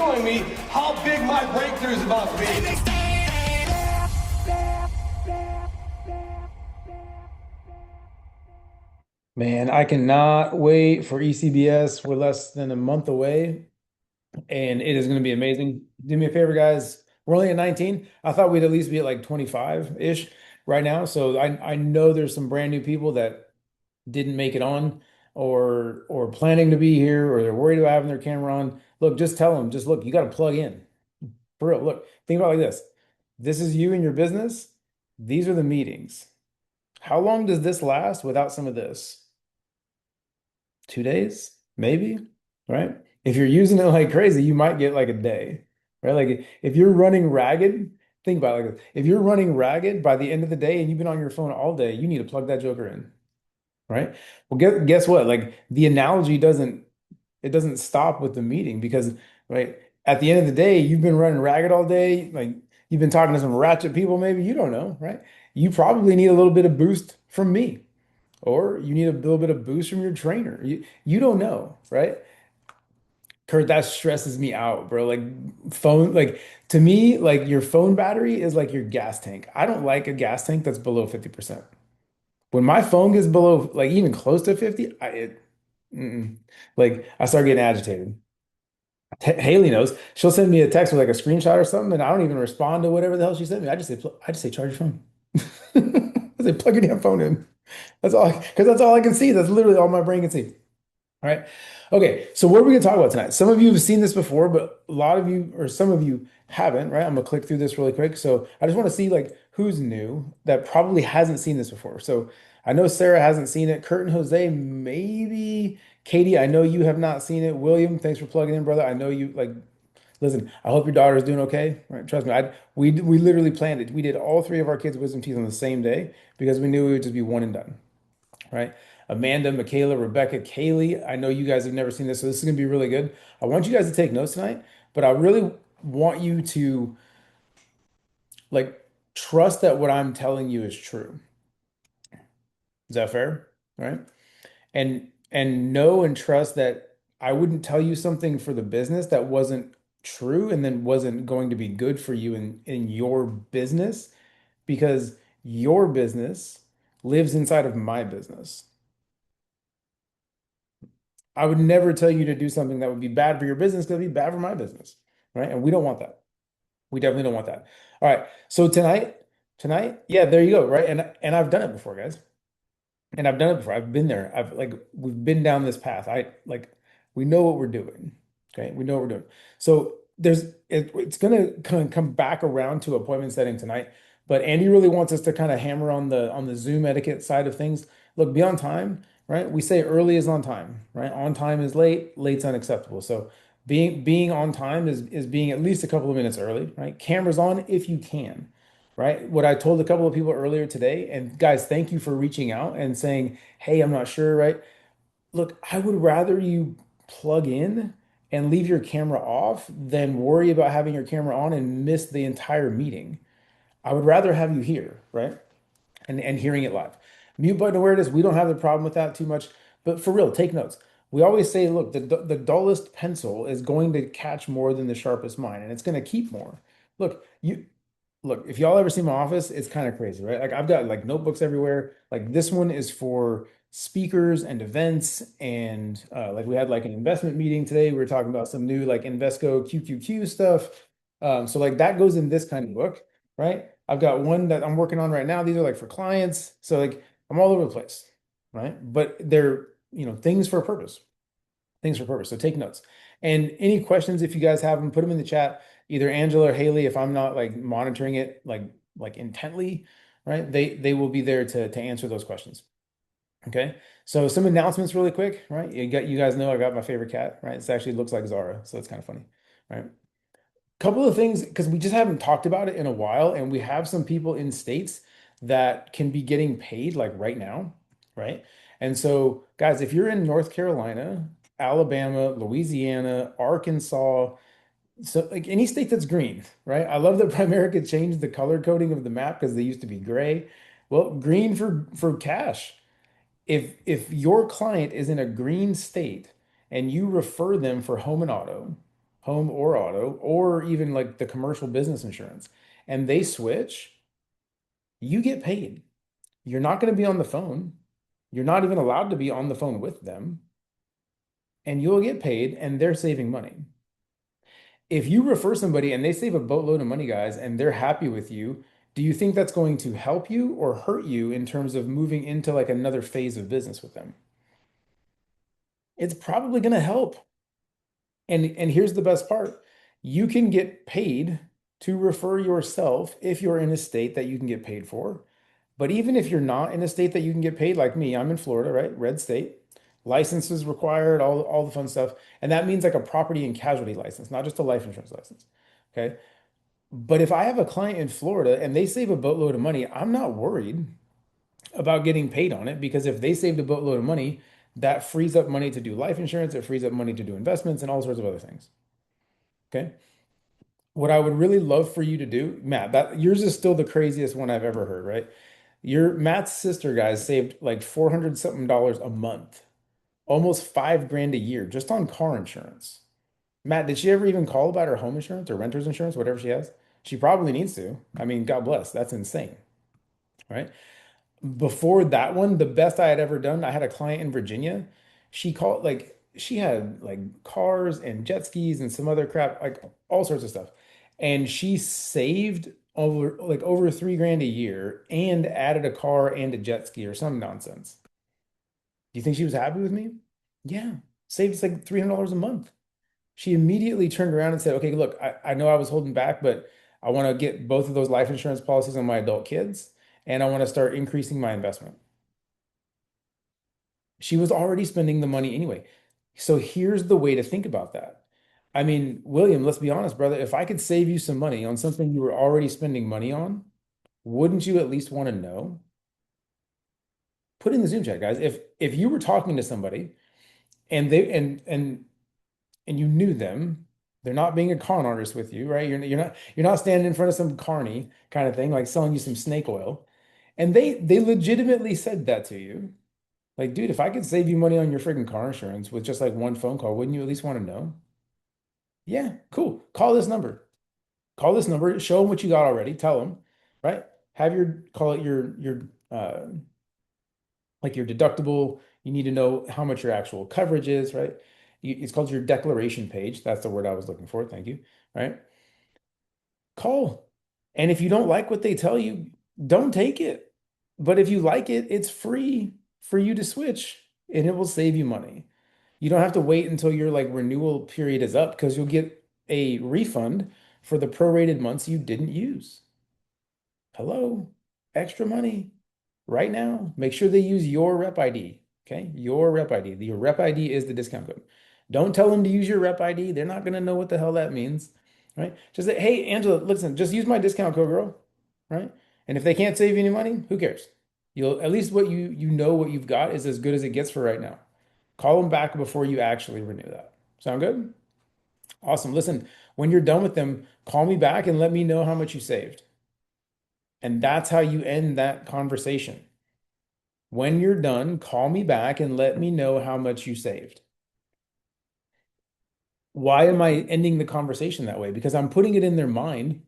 showing me how big my breakthrough is about to be. Man, I cannot wait for ECBS. We're less than a month away, and it is going to be amazing. Do me a favor, guys. We're only at 19. I thought we'd at least be at like 25-ish right now. So I know there's some brand new people that didn't make it on or planning to be here or they're worried about having their camera on. Look, just tell them, just look, you got to plug in. For real. Look, think about it like this. This is you and your business. These are the meetings. How long does this last without some of this? 2 days, maybe, right? If you're using it like crazy, you might get like a day, right? Like if you're running ragged, think about it like this. If you're running ragged by the end of the day and you've been on your phone all day, you need to plug that joker in, right? Well, guess what? Like the analogy doesn't stop with the meeting because, right, at the end of the day, you've been running ragged all day, like you've been talking to some ratchet people, maybe you don't know, right? You probably need a little bit of boost from me. Or you need a little bit of boost from your trainer. You don't know, right? Kurt, that stresses me out, bro. Like phone, like to me, like your phone battery is like your gas tank. I don't like a gas tank that's below 50%. When my phone gets below, like even close to 50, mm-mm. Like I start getting agitated. Haley knows. She'll send me a text with like a screenshot or something, and I don't even respond to whatever the hell she sent me. I just say, charge your phone. I say, plug your damn phone in. That's all, because that's all I can see. That's literally all my brain can see. All right. Okay. So what are we going to talk about tonight? Some of you have seen this before, but a lot of you, or some of you haven't, right? I'm going to click through this really quick. So I just want to see like who's new that probably hasn't seen this before. So I know Sarah hasn't seen it. Kurt and Jose, maybe. Katie, I know you have not seen it. William, thanks for plugging in, brother. I know you like, listen, I hope your daughter's doing okay. Right? Trust me, we literally planned it. We did all three of our kids' wisdom teeth on the same day because we knew it would just be one and done, right? Amanda, Michaela, Rebecca, Kaylee. I know you guys have never seen this, so this is gonna be really good. I want you guys to take notes tonight, but I really want you to like trust that what I'm telling you is true. Is that fair? Right? And know and trust that I wouldn't tell you something for the business that wasn't true and then wasn't going to be good for you in your business because your business lives inside of my business. I would never tell you to do something that would be bad for your business because it'd be bad for my business, right? And we don't want that. We definitely don't want that. All right. So tonight, yeah, there you go, right? And I've done it before, guys. And I've done it before. I've been there. I've like we've been down this path. I like we know what we're doing. Okay, we know what we're doing. So it's gonna kind of come back around to appointment setting tonight. But Andy really wants us to kind of hammer on the Zoom etiquette side of things. Look, be on time, right? We say early is on time, right? On time is late, late's unacceptable. So being on time is being at least a couple of minutes early, right? Cameras on if you can, right? What I told a couple of people earlier today, and guys, thank you for reaching out and saying, hey, I'm not sure, right? Look, I would rather you plug in and leave your camera off than worry about having your camera on and miss the entire meeting. I would rather have you here, right? And hearing it live. Mute button awareness, we don't have the problem with that too much, but for real, take notes. We always say, look, the dullest pencil is going to catch more than the sharpest mind, and it's going to keep more. Look, look, if y'all ever see my office, it's kind of crazy, right? Like I've got like notebooks everywhere. Like this one is for speakers and events, and like we had like an investment meeting today. We were talking about some new like Invesco QQQ stuff. So like that goes in this kind of book, right? I've got one that I'm working on right now. These are like for clients. So like I'm all over the place, right? But they're, things for a purpose. Things for purpose. So take notes. And any questions, if you guys have them, put them in the chat. Either Angela or Haley, if I'm not like monitoring it like intently, right? They will be there to answer those questions. Okay. So some announcements really quick, right? You guys know I got my favorite cat, right? It actually looks like Zara, so it's kind of funny, right? Couple of things because we just haven't talked about it in a while, and we have some people in states that can be getting paid like right now, right? And so, guys, if you're in North Carolina, Alabama, Louisiana, Arkansas, so like any state that's green, right? I love that Primerica changed the color coding of the map because they used to be gray. Well, green for cash. If your client is in a green state and you refer them for home and auto, home or auto, or even like the commercial business insurance, and they switch, you get paid. You're not going to be on the phone. You're not even allowed to be on the phone with them, and you'll get paid, and they're saving money. If you refer somebody and they save a boatload of money, guys, and they're happy with you, do you think that's going to help you or hurt you in terms of moving into like another phase of business with them? It's probably going to help. And here's the best part. You can get paid to refer yourself if you're in a state that you can get paid for. But even if you're not in a state that you can get paid, like me, I'm in Florida, right? Red state. Licenses required, all the fun stuff. And that means like a property and casualty license, not just a life insurance license. Okay. But if I have a client in Florida and they save a boatload of money, I'm not worried about getting paid on it because if they saved a boatload of money, that frees up money to do life insurance, it frees up money to do investments and all sorts of other things. Okay. What I would really love for you to do, Matt, that yours is still the craziest one I've ever heard, right? Your Matt's sister, guys, saved like 400 something dollars a month, almost 5 grand a year just on car insurance. Matt, did she ever even call about her home insurance or renter's insurance, whatever she has? She probably needs to. I mean, God bless. That's insane, right? Before that one, the best I had ever done, I had a client in Virginia. She called like she had like cars and jet skis and some other crap, like all sorts of stuff. And she saved over 3 grand a year and added a car and a jet ski or some nonsense. Do you think she was happy with me? Yeah. Saved us like $300 a month. She immediately turned around and said, okay, look, I know I was holding back, but I want to get both of those life insurance policies on my adult kids, and I want to start increasing my investment. She was already spending the money anyway. So here's the way to think about that. I mean, William, let's be honest, brother. If I could save you some money on something you were already spending money on, wouldn't you at least want to know? Put in the Zoom chat, guys. If you were talking to somebody and they and you knew them, they're not being a con artist with you, right? You're not standing in front of some carny kind of thing, like selling you some snake oil. And they legitimately said that to you. Like, dude, if I could save you money on your freaking car insurance with just like one phone call, wouldn't you at least want to know? Yeah, cool. Call this number. Call this number. Show them what you got already. Tell them, right? Have your call it your like your deductible. You need to know how much your actual coverage is, right? It's called your declaration page. That's the word I was looking for. Thank you. Right? Call. And if you don't like what they tell you, don't take it. But if you like it, it's free for you to switch and it will save you money. You don't have to wait until your like renewal period is up because you'll get a refund for the prorated months you didn't use. Hello, extra money right now. Make sure they use your rep ID. Okay, your rep ID. Your rep ID is the discount code. Don't tell them to use your rep ID. They're not going to know what the hell that means, right? Just say, hey, Angela, listen, just use my discount code, girl, right? And if they can't save you any money, who cares? You'll at least what you know what you've got is as good as it gets for right now. Call them back before you actually renew that. Sound good? Awesome. Listen, when you're done with them, call me back and let me know how much you saved. And that's how you end that conversation. When you're done, call me back and let me know how much you saved. Why am I ending the conversation that way? Because I'm putting it in their mind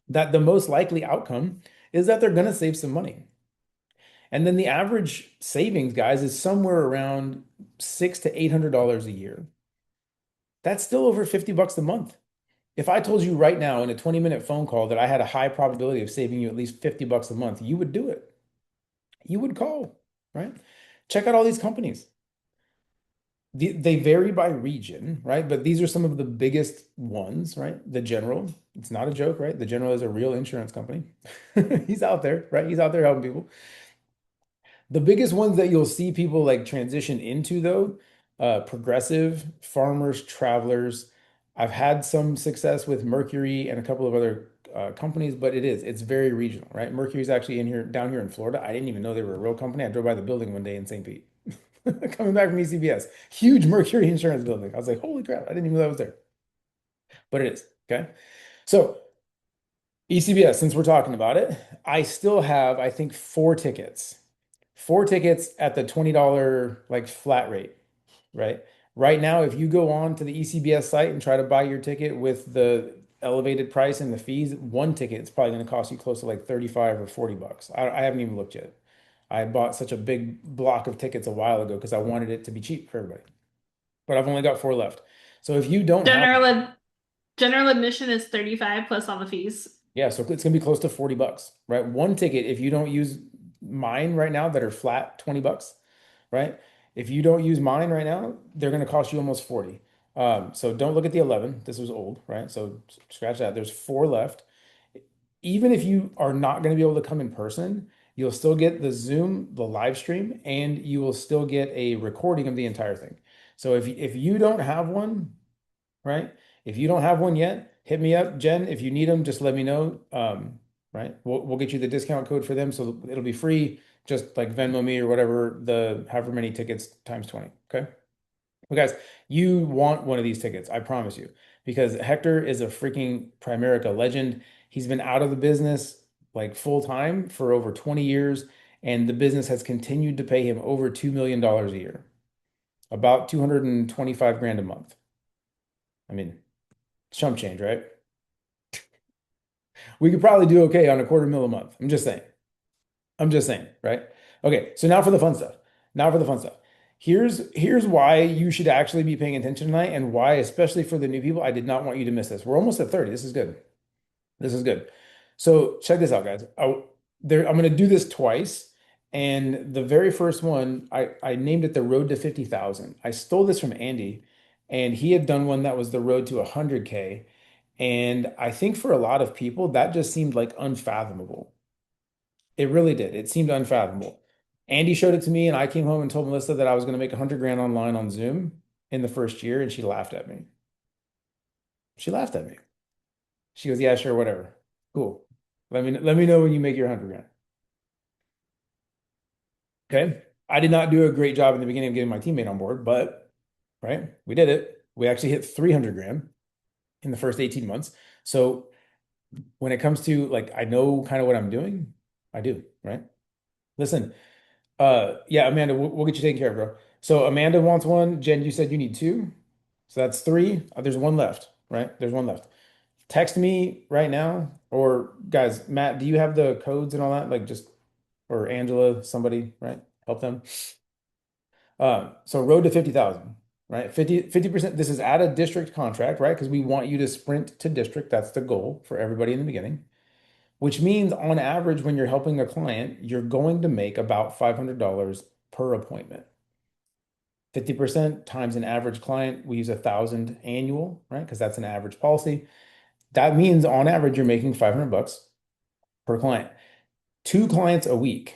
that the most likely outcome is that they're going to save some money. And then the average savings, guys, is somewhere around $600 to $800 a year. That's still over 50 bucks a month. If I told you right now in a 20-minute phone call that I had a high probability of saving you at least 50 bucks a month, you would do it. You would call, right? Check out all these companies. They vary by region, right? But these are some of the biggest ones, right? The General, it's not a joke, right? The General is a real insurance company. He's out there, right? He's out there helping people. The biggest ones that you'll see people like transition into though, Progressive, Farmers, Travelers. I've had some success with Mercury and a couple of other companies, but it's very regional, right? Mercury's actually in here down here in Florida. I didn't even know they were a real company. I drove by the building one day in St. Pete, coming back from ECBS, huge Mercury insurance building. I was like, holy crap, I didn't even know that was there, but it is. Okay. So ECBS, since we're talking about it, I still have, I think, four tickets at the $20 like flat rate, right? Right now, if you go on to the ECBS site and try to buy your ticket with the elevated price and the fees, one ticket is probably going to cost you close to like 35 or 40 bucks. I haven't even looked yet. I bought such a big block of tickets a while ago because I wanted it to be cheap for everybody. But I've only got four left. So if you don't have, General ad general admission is 35 plus all the fees. yeah, so it's gonna be close to 40 bucks, right? One ticket, if you don't use mine right now that are flat 20 bucks, right? If you don't use mine right now, they're gonna cost you almost 40. So don't look at the 11. This was old, right? So scratch that. There's four left. Even if you are not going to be able to come in person, you'll still get the Zoom, the live stream, and you will still get a recording of the entire thing. So if you don't have one, right? If you don't have one yet, hit me up, Jen. If you need them, just let me know. Right? We'll get you the discount code for them, so it'll be free. Just like Venmo me or whatever the however many tickets times 20. Okay. Well, guys, you want one of these tickets, I promise you, because Hector is a freaking Primerica legend. He's been out of the business like full time for over 20 years, and the business has continued to pay him over $2 million a year, about 225 grand a month. I mean, chump change, right? We could probably do okay on a quarter mil a month. I'm just saying. I'm just saying, right? Okay, so now for the fun stuff. Now for the fun stuff. Here's why you should actually be paying attention tonight and why, especially for the new people, I did not want you to miss this. We're almost at 30. This is good. This is good. So check this out, guys. I'm going to do this twice. And the very first one, I named it the Road to 50,000. I stole this from Andy, and he had done one that was the Road to 100K. And I think for a lot of people, that just seemed like unfathomable. It really did. It seemed unfathomable. Andy showed it to me, and I came home and told Melissa that I was going to make 100 grand online on Zoom in the first year, and she laughed at me. She laughed at me. She goes, "Yeah, sure, whatever. Cool. Let me know when you make your 100 grand." Okay. I did not do a great job in the beginning of getting my teammate on board, but right, we did it. We actually hit 300 grand in the first 18 months. So when it comes to like, I know kind of what I'm doing, I do, right? Listen, yeah, Amanda, we'll get you taken care of, bro. So Amanda wants one. Jen, you said you need two. So that's three. There's one left, right? There's one left. Text me right now, or guys, Matt, do you have the codes and all that? Like just, or Angela, somebody, right? Help them. So road to 50,000, right? 50%. This is at a district contract, right? Because we want you to sprint to district. That's the goal for everybody in the beginning, which means on average, when you're helping a client, you're going to make about $500 per appointment. 50% times an average client, we use 1,000 annual, right? Because that's an average policy. That means on average, you're making 500 bucks per client. Two clients a week,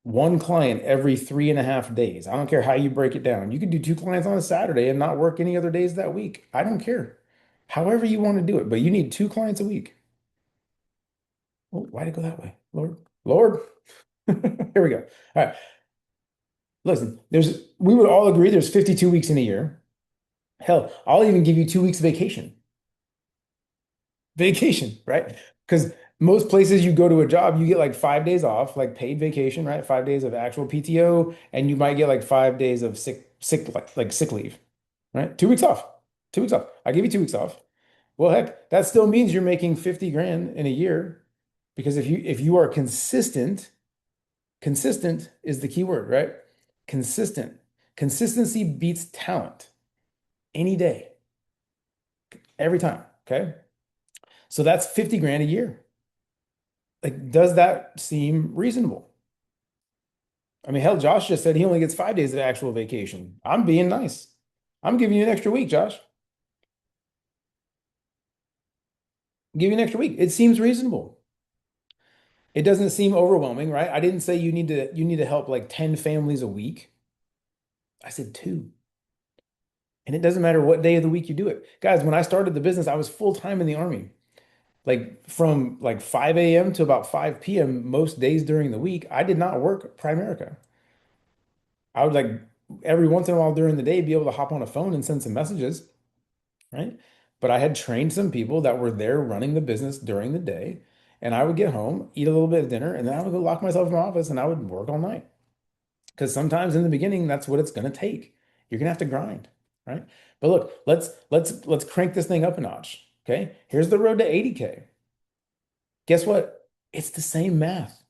one client every 3.5 days. I don't care how you break it down. You could do two clients on a Saturday and not work any other days that week. I don't care. However you want to do it, but you need two clients a week. Oh, why'd it go that way? Lord, Lord. Here we go. All right. Listen, we would all agree there's 52 weeks in a year. Hell, I'll even give you 2 weeks vacation. Vacation, right? Because most places you go to a job, you get like 5 days off, like paid vacation, right? 5 days of actual PTO, and you might get like 5 days of like sick leave, right? 2 weeks off. 2 weeks off. I give you 2 weeks off. Well, heck, that still means you're making 50 grand in a year because if you are consistent, consistent is the key word, right? Consistent. Consistency beats talent any day, every time. Okay. So that's 50 grand a year. Like, does that seem reasonable? I mean, hell, Josh just said he only gets 5 days of actual vacation. I'm being nice. I'm giving you an extra week, Josh. Give you an extra week. It seems reasonable. It doesn't seem overwhelming, right? I didn't say you need to help like 10 families a week. I said two. And it doesn't matter what day of the week you do it. Guys, when I started the business, I was full time in the Army. Like from like 5 a.m. to about 5 p.m. most days during the week, I did not work Primerica. I would like every once in a while during the day be able to hop on a phone and send some messages, right? But I had trained some people that were there running the business during the day, and I would get home, eat a little bit of dinner, and then I would go lock myself in my office and I would work all night. Because sometimes in the beginning, that's what it's going to take. You're gonna have to grind, right? But look, let's crank this thing up a notch. Okay. Here's the road to 80K. Guess what? It's the same math.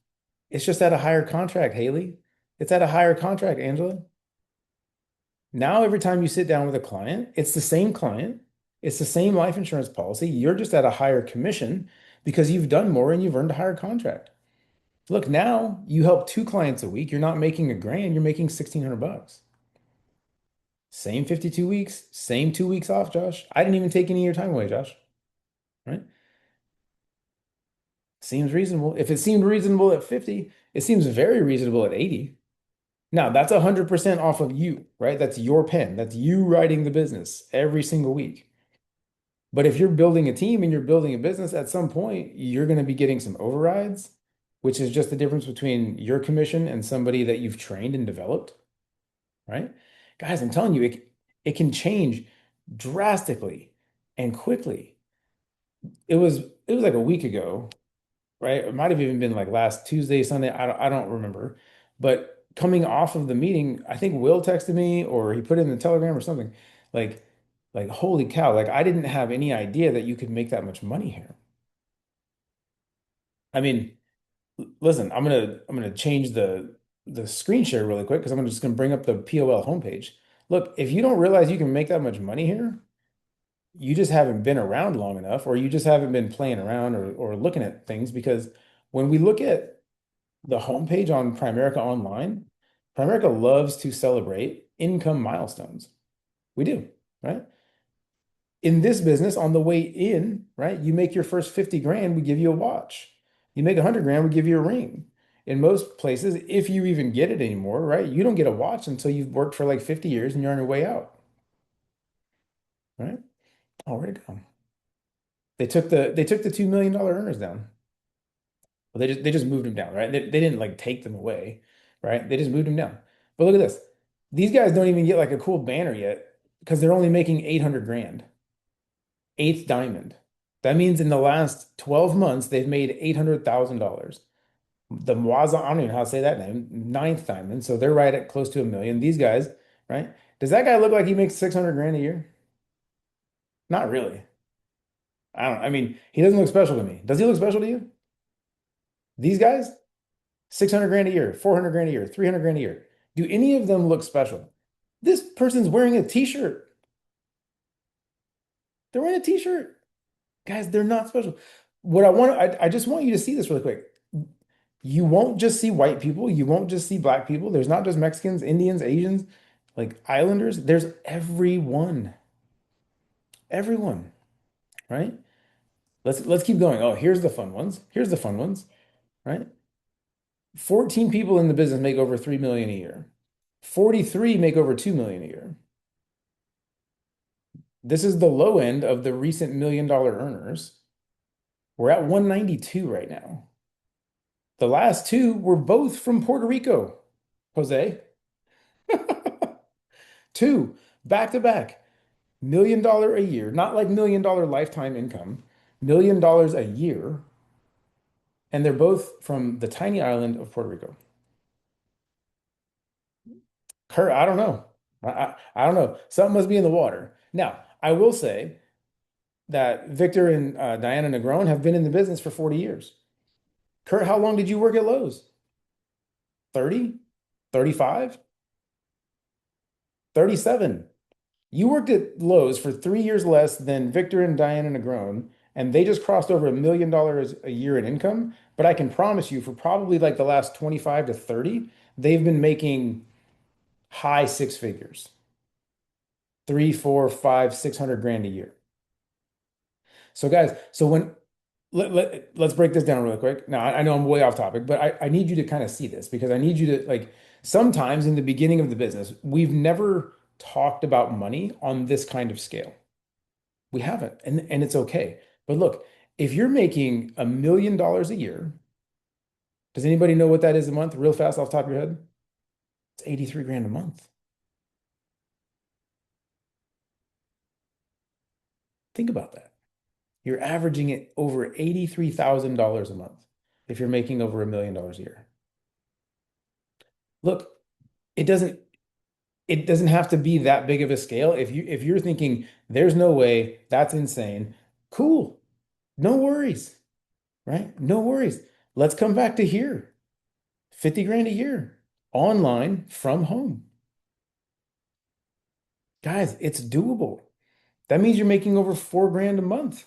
It's just at a higher contract, Haley. It's at a higher contract, Angela. Now, every time you sit down with a client, it's the same client, it's the same life insurance policy. You're just at a higher commission because you've done more and you've earned a higher contract. Look, now you help two clients a week. You're not making a grand, you're making 1,600 bucks. Same 52 weeks, same 2 weeks off, Josh. I didn't even take any of your time away, Josh. Right? Seems reasonable. If it seemed reasonable at 50, it seems very reasonable at 80. Now, that's 100% off of you, right? That's your pen. That's you writing the business every single week. But if you're building a team and you're building a business, at some point, you're going to be getting some overrides, which is just the difference between your commission and somebody that you've trained and developed, right? Guys, I'm telling you, it can change drastically and quickly. It was like a week ago, right? It might have even been like last Tuesday, Sunday. I don't remember. But coming off of the meeting, I think Will texted me or he put it in the Telegram or something. Like, like holy cow, like I didn't have any idea that you could make that much money here. I mean, listen, I'm gonna change the screen share really quick because just gonna bring up the POL homepage. Look, if you don't realize you can make that much money here, you just haven't been around long enough, or you just haven't been playing around or looking at things because when we look at the homepage on Primerica Online, Primerica loves to celebrate income milestones. We do, right? In this business, on the way in, right, you make your first 50 grand, we give you a watch. You make 100 grand, we give you a ring. In most places, if you even get it anymore, right, you don't get a watch until you've worked for like 50 years and you're on your way out, right? Oh, where'd it go? They took the $2 million earners down. Well, they just moved them down, right? They didn't like take them away, right? They just moved them down. But look at this. These guys don't even get like a cool banner yet because they're only making 800 grand. Eighth diamond. That means in the last 12 months, they've made $800,000. The Mwaza, I don't even know how to say that name, ninth diamond. So they're right at close to 1 million. These guys, right? Does that guy look like he makes 600 grand a year? Not really. I mean, he doesn't look special to me. Does he look special to you? These guys, 600 grand a year, 400 grand a year, 300 grand a year. Do any of them look special? This person's wearing a t-shirt. They're wearing a t-shirt. Guys, they're not special. I just want you to see this really quick. You won't just see white people, you won't just see black people. There's not just Mexicans, Indians, Asians, like islanders. There's everyone. Everyone, right? Let's keep going. Oh, here's the fun ones. Here's the fun ones, right? 14 people in the business make over 3 million a year. 43 make over 2 million a year. This is the low end of the recent $1 million earners. We're at 192 right now. The last two were both from Puerto Rico, Jose. Two, back to back, $1 million a year, not like $1 million lifetime income, $1 million a year. And they're both from the tiny island of Puerto Rico. Kurt, I don't know. I don't know. Something must be in the water. Now, I will say that Victor and Diana Negron have been in the business for 40 years. Kurt, how long did you work at Lowe's? 30? 35? 37. You worked at Lowe's for 3 years less than Victor and Diana Negron, and they just crossed over $1 million a year in income. But I can promise you, for probably like the last 25 to 30, they've been making high six figures. 3, 4, 5, 600 grand a year. So guys, so let's break this down really quick. Now, I know I'm way off topic, but I need you to kind of see this because I need you to like sometimes in the beginning of the business, we've never talked about money on this kind of scale. We haven't, and it's okay. But look, if you're making $1 million a year, does anybody know what that is a month? Real fast off the top of your head? It's 83 grand a month. Think about that. You're averaging it over $83,000 a month if you're making over $1 million a year. Look, it doesn't, it doesn't have to be that big of a scale. If you're thinking there's no way, that's insane, cool. No worries, right? No worries. Let's come back to here. 50 grand a year online from home. Guys, it's doable. That means you're making over 4 grand a month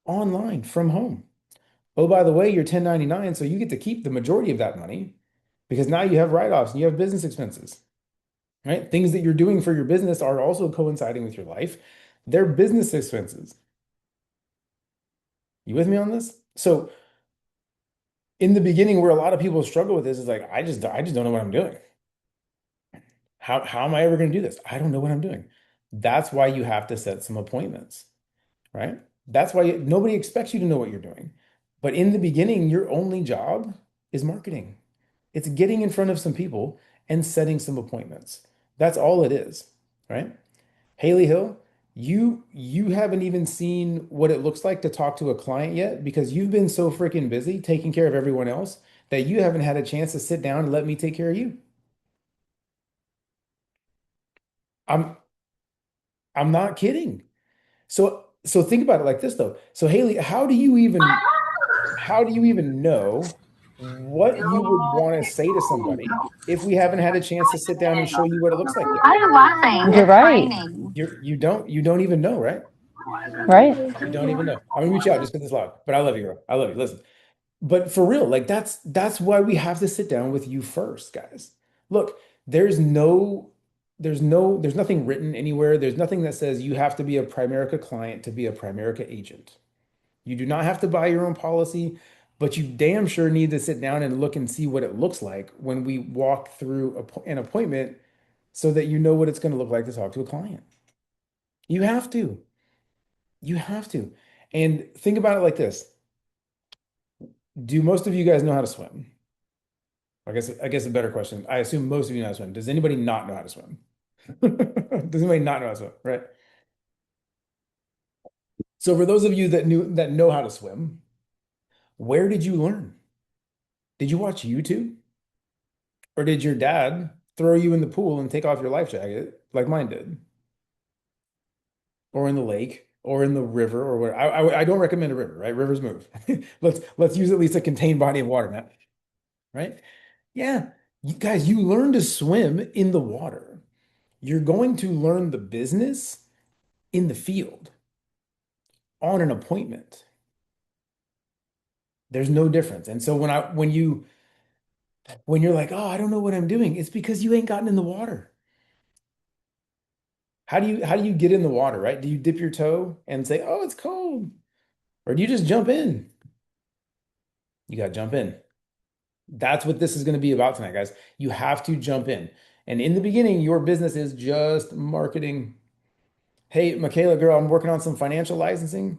online from home. Oh, by the way, you're 1099, so you get to keep the majority of that money because now you have write-offs and you have business expenses, right? Things that you're doing for your business are also coinciding with your life. They're business expenses. You with me on this? So in the beginning, where a lot of people struggle with this is like, I just don't know what I'm doing. How am I ever going to do this? I don't know what I'm doing. That's why you have to set some appointments, right? That's why nobody expects you to know what you're doing. But in the beginning, your only job is marketing. It's getting in front of some people and setting some appointments. That's all it is, right? Haley Hill, you haven't even seen what it looks like to talk to a client yet because you've been so freaking busy taking care of everyone else that you haven't had a chance to sit down and let me take care of you. I'm I'm not kidding. So think about it like this though. So Haley, how do you even know what you would want to say to somebody if we haven't had a chance to sit down and show you what it looks like yet? You're right. You don't even know, right? Right. You don't even know. I'm gonna reach out just because it's loud, but I love you, girl. I love you. Listen, but for real, like that's why we have to sit down with you first, guys. Look, there's nothing written anywhere. There's nothing that says you have to be a Primerica client to be a Primerica agent. You do not have to buy your own policy, but you damn sure need to sit down and look and see what it looks like when we walk through an appointment so that you know what it's going to look like to talk to a client. You have to. You have to. And think about it like this. Do most of you guys know how to swim? I guess a better question. I assume most of you know how to swim. Does anybody not know how to swim? Does anybody not know how to swim? Right. So for those of you that know how to swim, where did you learn? Did you watch YouTube? Or did your dad throw you in the pool and take off your life jacket like mine did? Or in the lake or in the river or where I don't recommend a river, right? Rivers move. Let's use at least a contained body of water, Matt. Right? Yeah. You guys, you learn to swim in the water. You're going to learn the business in the field on an appointment. There's no difference. And so when you're like, oh, I don't know what I'm doing, it's because you ain't gotten in the water. How do you get in the water, right? Do you dip your toe and say, oh, it's cold? Or do you just jump in? You got to jump in. That's what this is going to be about tonight, guys. You have to jump in. And in the beginning, your business is just marketing. Hey, Michaela, girl, I'm working on some financial licensing.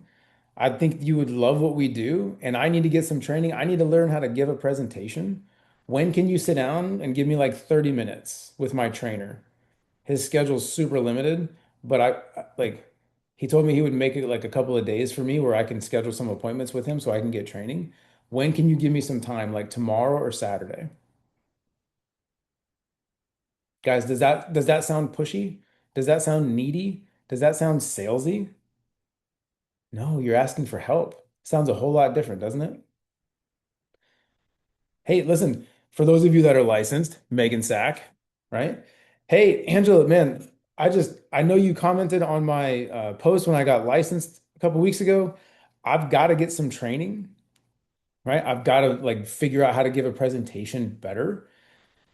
I think you would love what we do, and I need to get some training. I need to learn how to give a presentation. When can you sit down and give me like 30 minutes with my trainer? His schedule's super limited, but like he told me he would make it like a couple of days for me where I can schedule some appointments with him so I can get training. When can you give me some time, like tomorrow or Saturday? Guys, does that sound pushy? Does that sound needy? Does that sound salesy? No, you're asking for help. Sounds a whole lot different, doesn't it? Hey, listen, for those of you that are licensed, Megan Sack, right? Hey, Angela, man, I know you commented on my post when I got licensed a couple weeks ago. I've got to get some training, right? I've got to like figure out how to give a presentation better.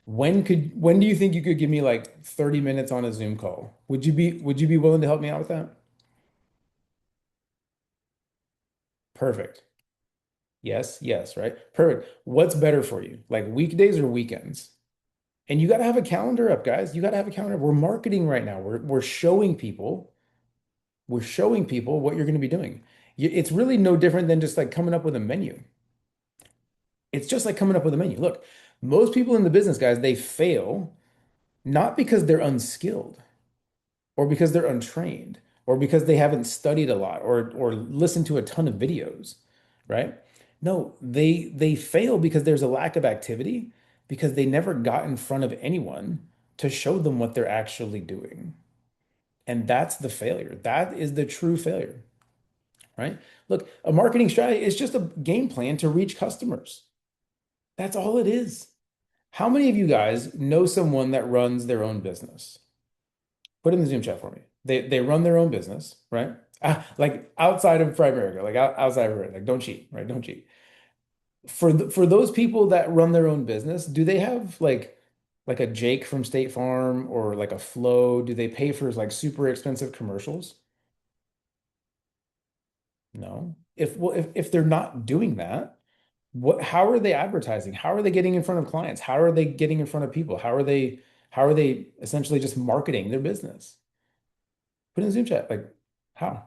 When do you think you could give me like 30 minutes on a Zoom call? Would you be willing to help me out with that? Perfect. Yes, yes, right? Perfect. What's better for you? Like weekdays or weekends? And you got to have a calendar up, guys. You got to have a calendar. We're marketing right now. We're showing people what you're going to be doing. It's really no different than just like coming up with a menu. It's just like coming up with a menu. Look, most people in the business, guys, they fail not because they're unskilled or because they're untrained or because they haven't studied a lot or listened to a ton of videos, right? No, they fail because there's a lack of activity because they never got in front of anyone to show them what they're actually doing. And that's the failure. That is the true failure, right? Look, a marketing strategy is just a game plan to reach customers. That's all it is. How many of you guys know someone that runs their own business? Put it in the Zoom chat for me. They run their own business, right? Like outside of Primerica, like outside of it, like don't cheat, right? Don't cheat. For those people that run their own business, do they have like a Jake from State Farm or like a Flo? Do they pay for like super expensive commercials? No. If they're not doing that, how are they advertising? How are they getting in front of clients? How are they getting in front of people? How are they essentially just marketing their business? Put in the Zoom chat, like how?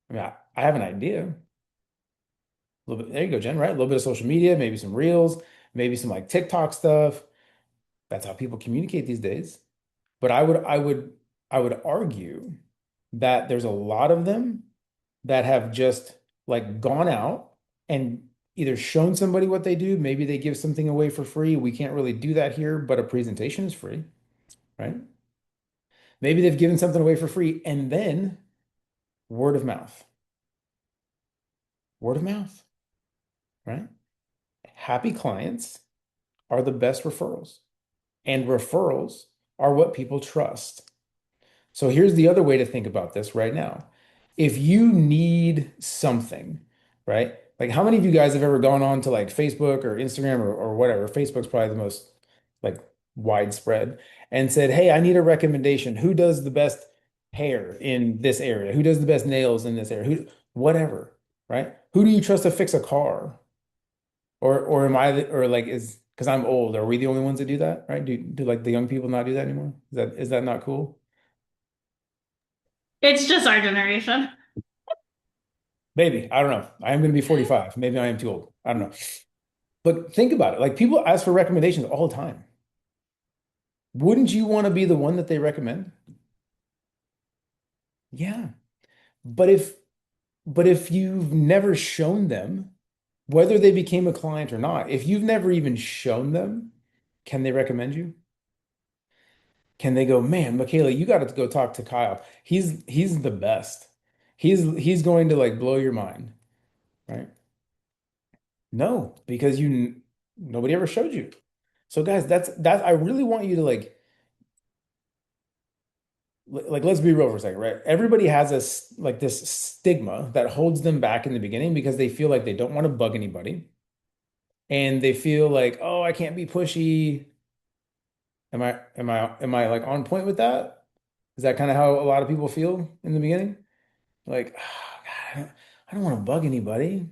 I mean, I have an idea. A little bit, there you go, Jen, right? A little bit of social media, maybe some reels, maybe some like TikTok stuff. That's how people communicate these days. But I would argue that there's a lot of them that have just like gone out and either shown somebody what they do, maybe they give something away for free. We can't really do that here, but a presentation is free, right? Maybe they've given something away for free and then word of mouth. Word of mouth, right? Happy clients are the best referrals, and referrals are what people trust. So here's the other way to think about this right now. If you need something, right? Like how many of you guys have ever gone on to like Facebook or Instagram or whatever? Facebook's probably the most like widespread and said, "Hey, I need a recommendation. Who does the best hair in this area? Who does the best nails in this area? Whatever, right? Who do you trust to fix a car? Or am I or like is because I'm old, are we the only ones that do that, right? Do like the young people not do that anymore? Is that not cool? It's just our generation. Maybe. I don't know. I am going to be 45. Maybe I am too old. I don't know. But think about it. Like people ask for recommendations all the time. Wouldn't you want to be the one that they recommend? Yeah. But if you've never shown them, whether they became a client or not, if you've never even shown them, can they recommend you? Can they go, man, Michaela, you got to go talk to Kyle. He's the best. He's going to like blow your mind, right? No, because nobody ever showed you. So guys, that's I really want you to like let's be real for a second, right? Everybody has like this stigma that holds them back in the beginning because they feel like they don't want to bug anybody and they feel like, "Oh, I can't be pushy." Am I like on point with that? Is that kind of how a lot of people feel in the beginning? Like, "Oh, God, I don't want to bug anybody,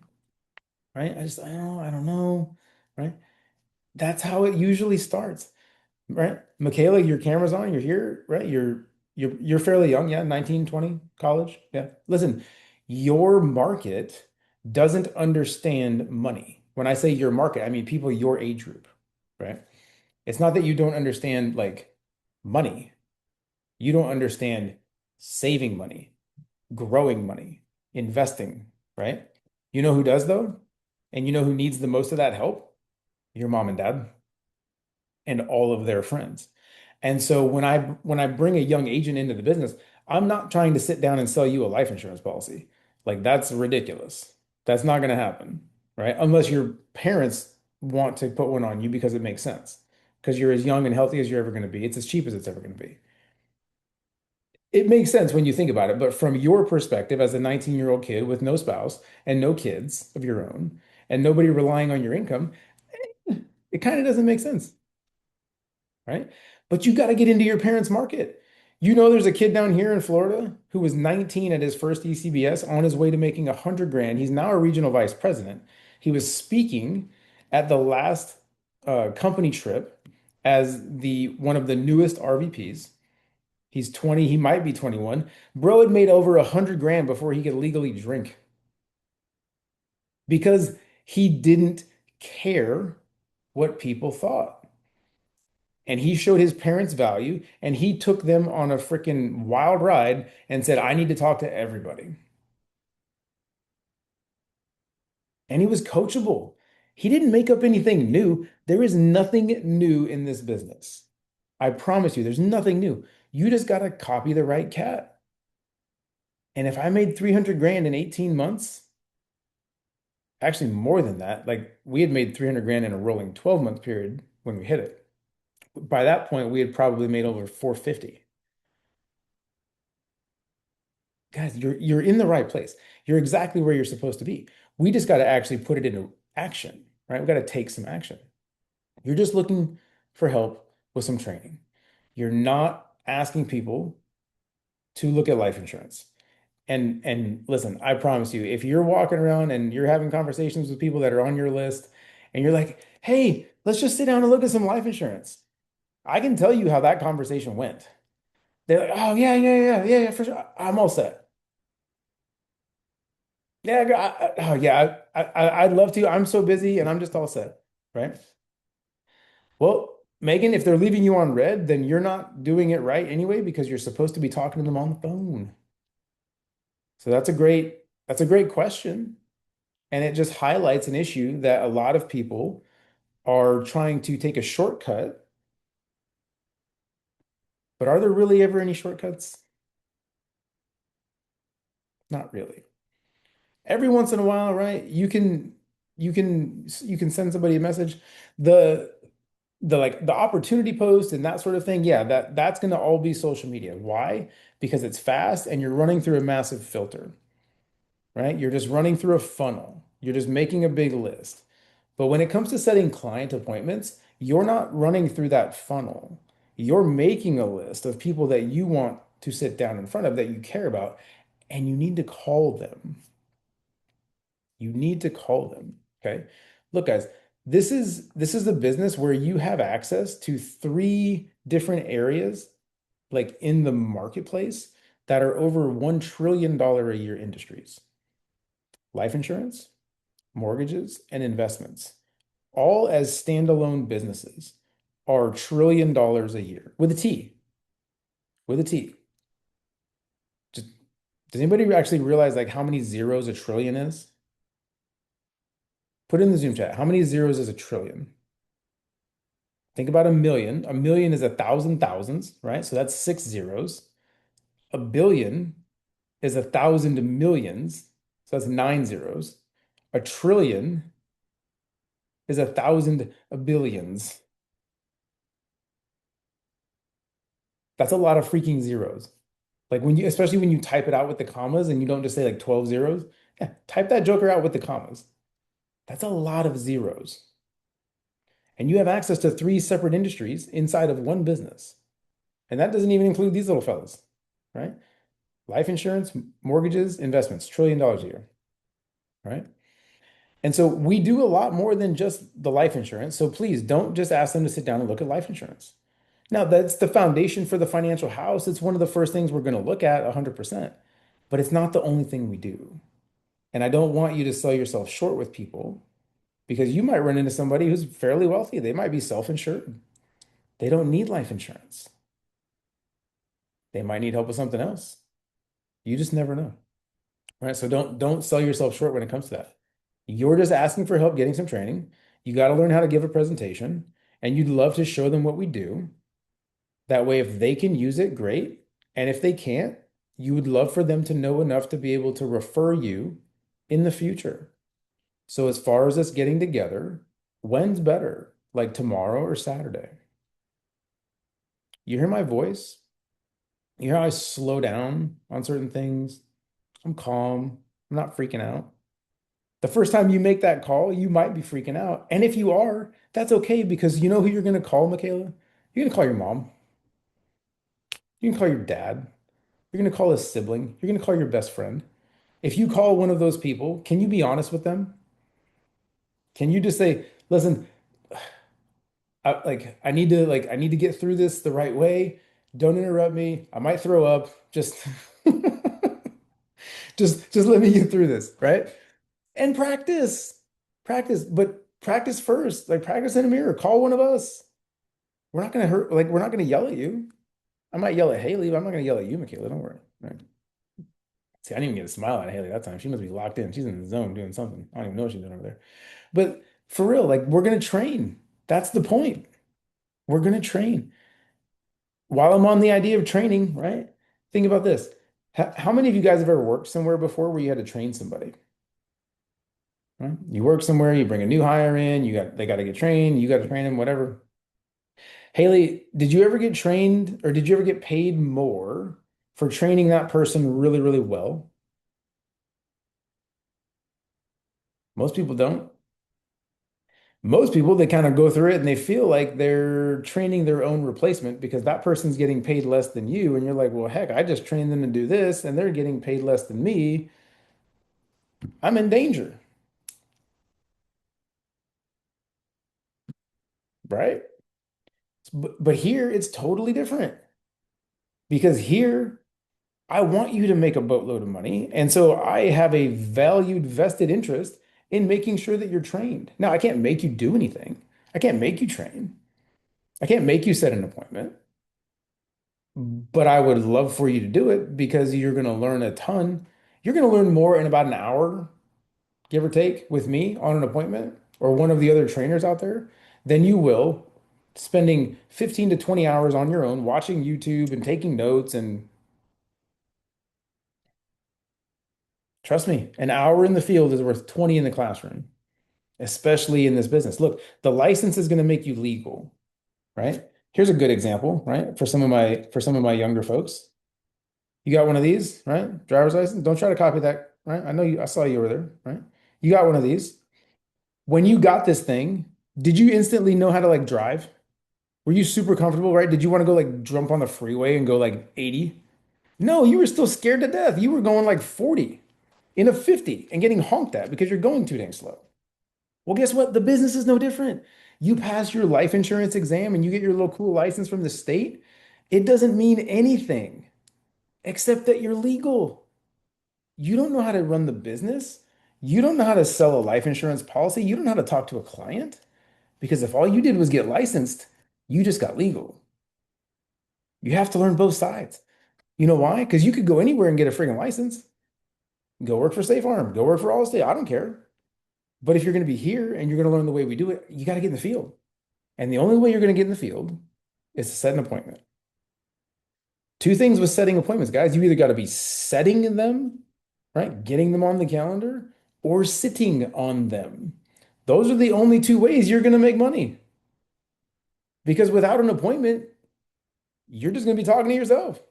right? I don't know, right? That's how it usually starts. Right? Michaela, your camera's on, you're here, right? You're fairly young, yeah, 19, 20, college. Yeah. Listen, your market doesn't understand money. When I say your market, I mean people your age group, right? It's not that you don't understand like money. You don't understand saving money, growing money, investing, right? You know who does though? And you know who needs the most of that help? Your mom and dad and all of their friends. And so when I bring a young agent into the business, I'm not trying to sit down and sell you a life insurance policy. Like that's ridiculous. That's not going to happen, right? Unless your parents want to put one on you because it makes sense. Because you're as young and healthy as you're ever going to be. It's as cheap as it's ever going to be. It makes sense when you think about it, but from your perspective as a 19-year-old kid with no spouse and no kids of your own and nobody relying on your income, it kind of doesn't make sense, right? But you got to get into your parents' market. You know, there's a kid down here in Florida who was 19 at his first ECBS on his way to making 100 grand. He's now a regional vice president. He was speaking at the last company trip as the one of the newest RVPs. He's 20, he might be 21. Bro had made over 100 grand before he could legally drink because he didn't care what people thought. And he showed his parents value and he took them on a freaking wild ride and said, I need to talk to everybody. And he was coachable. He didn't make up anything new. There is nothing new in this business. I promise you, there's nothing new. You just got to copy the right cat. And if I made 300 grand in 18 months, actually more than that, like we had made 300 grand in a rolling 12-month period when we hit it. By that point, we had probably made over 450. Guys, you're in the right place. You're exactly where you're supposed to be. We just got to actually put it into action, right? We got to take some action. You're just looking for help with some training. You're not asking people to look at life insurance. And listen, I promise you, if you're walking around and you're having conversations with people that are on your list and you're like, "Hey, let's just sit down and look at some life insurance." I can tell you how that conversation went. They're like, "Oh, yeah, yeah, yeah, yeah, yeah, for sure. I'm all set." Yeah, oh yeah, I'd love to. I'm so busy and I'm just all set, right? Well, Megan, if they're leaving you on red, then you're not doing it right anyway because you're supposed to be talking to them on the phone. So that's a great question. And it just highlights an issue that a lot of people are trying to take a shortcut. But are there really ever any shortcuts? Not really. Every once in a while, right? You can send somebody a message. The the opportunity post and that sort of thing, yeah, that's going to all be social media. Why? Because it's fast and you're running through a massive filter, right? You're just running through a funnel. You're just making a big list. But when it comes to setting client appointments, you're not running through that funnel. You're making a list of people that you want to sit down in front of that you care about, and you need to call them. You need to call them. Okay. Look, guys, this is a business where you have access to three different areas, like in the marketplace, that are over $1 trillion a year industries: life insurance, mortgages, and investments, all as standalone businesses, are $1 trillion a year with a T. With a T. Just, does anybody actually realize like how many zeros a trillion is? Put in the Zoom chat. How many zeros is a trillion? Think about a million. A million is 1,000 thousands, right? So that's six zeros. A billion is 1,000 millions. So that's nine zeros. A trillion is 1,000 billions. That's a lot of freaking zeros. Like especially when you type it out with the commas and you don't just say like 12 zeros. Yeah, type that joker out with the commas. That's a lot of zeros. And you have access to three separate industries inside of one business. And that doesn't even include these little fellas, right? Life insurance, mortgages, investments, $1 trillion a year, right? And so we do a lot more than just the life insurance. So please don't just ask them to sit down and look at life insurance. Now, that's the foundation for the financial house. It's one of the first things we're going to look at 100%, but it's not the only thing we do. And I don't want you to sell yourself short with people because you might run into somebody who's fairly wealthy. They might be self-insured. They don't need life insurance. They might need help with something else. You just never know. Right? So don't sell yourself short when it comes to that. You're just asking for help getting some training. You got to learn how to give a presentation, and you'd love to show them what we do. That way, if they can use it, great. And if they can't, you would love for them to know enough to be able to refer you in the future. So as far as us getting together, when's better? Like tomorrow or Saturday? You hear my voice? You hear how I slow down on certain things? I'm calm. I'm not freaking out. The first time you make that call, you might be freaking out. And if you are, that's okay because you know who you're going to call, Michaela? You're going to call your mom. You can call your dad. You're going to call a sibling. You're going to call your best friend. If you call one of those people, can you be honest with them? Can you just say, listen, I need to get through this the right way. Don't interrupt me. I might throw up. Just just let me get through this, right? And practice. Practice, but practice first. Like practice in a mirror. Call one of us. We're not gonna hurt, like we're not gonna yell at you. I might yell at Haley, but I'm not gonna yell at you, Michaela. Don't worry. Right? See, I didn't even get a smile out of Haley that time. She must be locked in. She's in the zone doing something. I don't even know what she's doing over there. But for real, like we're gonna train. That's the point. We're gonna train. while I'm on the idea of training, right? Think about this. How many of you guys have ever worked somewhere before where you had to train somebody? Right? You work somewhere, you bring a new hire in, they got to get trained, you got to train them, whatever. Haley, did you ever get trained or did you ever get paid more for training that person really, really well? Most people don't. Most people, they kind of go through it and they feel like they're training their own replacement because that person's getting paid less than you. And you're like, well, heck, I just trained them to do this and they're getting paid less than me. I'm in danger, right? But here it's totally different because here I want you to make a boatload of money. And so I have a valued vested interest in making sure that you're trained. Now, I can't make you do anything. I can't make you train. I can't make you set an appointment, but I would love for you to do it because you're going to learn a ton. You're going to learn more in about an hour, give or take, with me on an appointment or one of the other trainers out there than you will spending 15 to 20 hours on your own watching YouTube and taking notes. And trust me, an hour in the field is worth 20 in the classroom, especially in this business. Look, the license is going to make you legal, right? Here's a good example, right? For some of my younger folks. You got one of these, right? Driver's license. Don't try to copy that, right? I saw you over there, right? You got one of these. When you got this thing, did you instantly know how to like drive? Were you super comfortable, right? Did you want to go like jump on the freeway and go like 80? No, you were still scared to death. You were going like 40 in a 50 and getting honked at because you're going too dang slow. Well, guess what? The business is no different. You pass your life insurance exam and you get your little cool license from the state. It doesn't mean anything except that you're legal. You don't know how to run the business. You don't know how to sell a life insurance policy. You don't know how to talk to a client because if all you did was get licensed, you just got legal. You have to learn both sides. You know why? Because you could go anywhere and get a freaking license. Go work for State Farm. Go work for Allstate. I don't care. But if you're going to be here and you're going to learn the way we do it, you got to get in the field. And the only way you're going to get in the field is to set an appointment. Two things with setting appointments, guys. You either got to be setting them, right? Getting them on the calendar or sitting on them. Those are the only two ways you're going to make money. Because without an appointment, you're just going to be talking to yourself.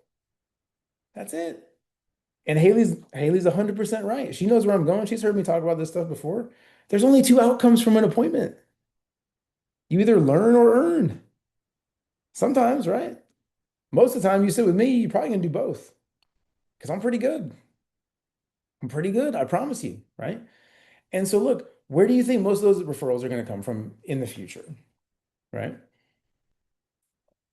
That's it. And Haley's 100% right. She knows where I'm going. She's heard me talk about this stuff before. There's only two outcomes from an appointment. You either learn or earn. Sometimes, right? Most of the time you sit with me, you're probably gonna do both. Because I'm pretty good. I'm pretty good, I promise you, right? And so look, where do you think most of those referrals are going to come from in the future, right?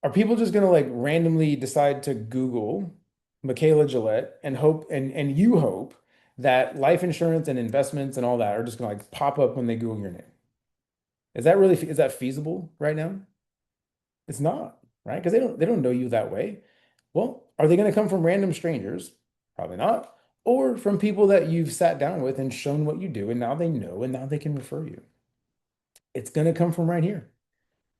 Are people just going to like randomly decide to Google Michaela Gillette and you hope that life insurance and investments and all that are just going to like pop up when they Google your name? Is that feasible right now? It's not, right? Because they don't know you that way. Well, are they going to come from random strangers? Probably not. Or from people that you've sat down with and shown what you do, and now they know, and now they can refer you. It's going to come from right here,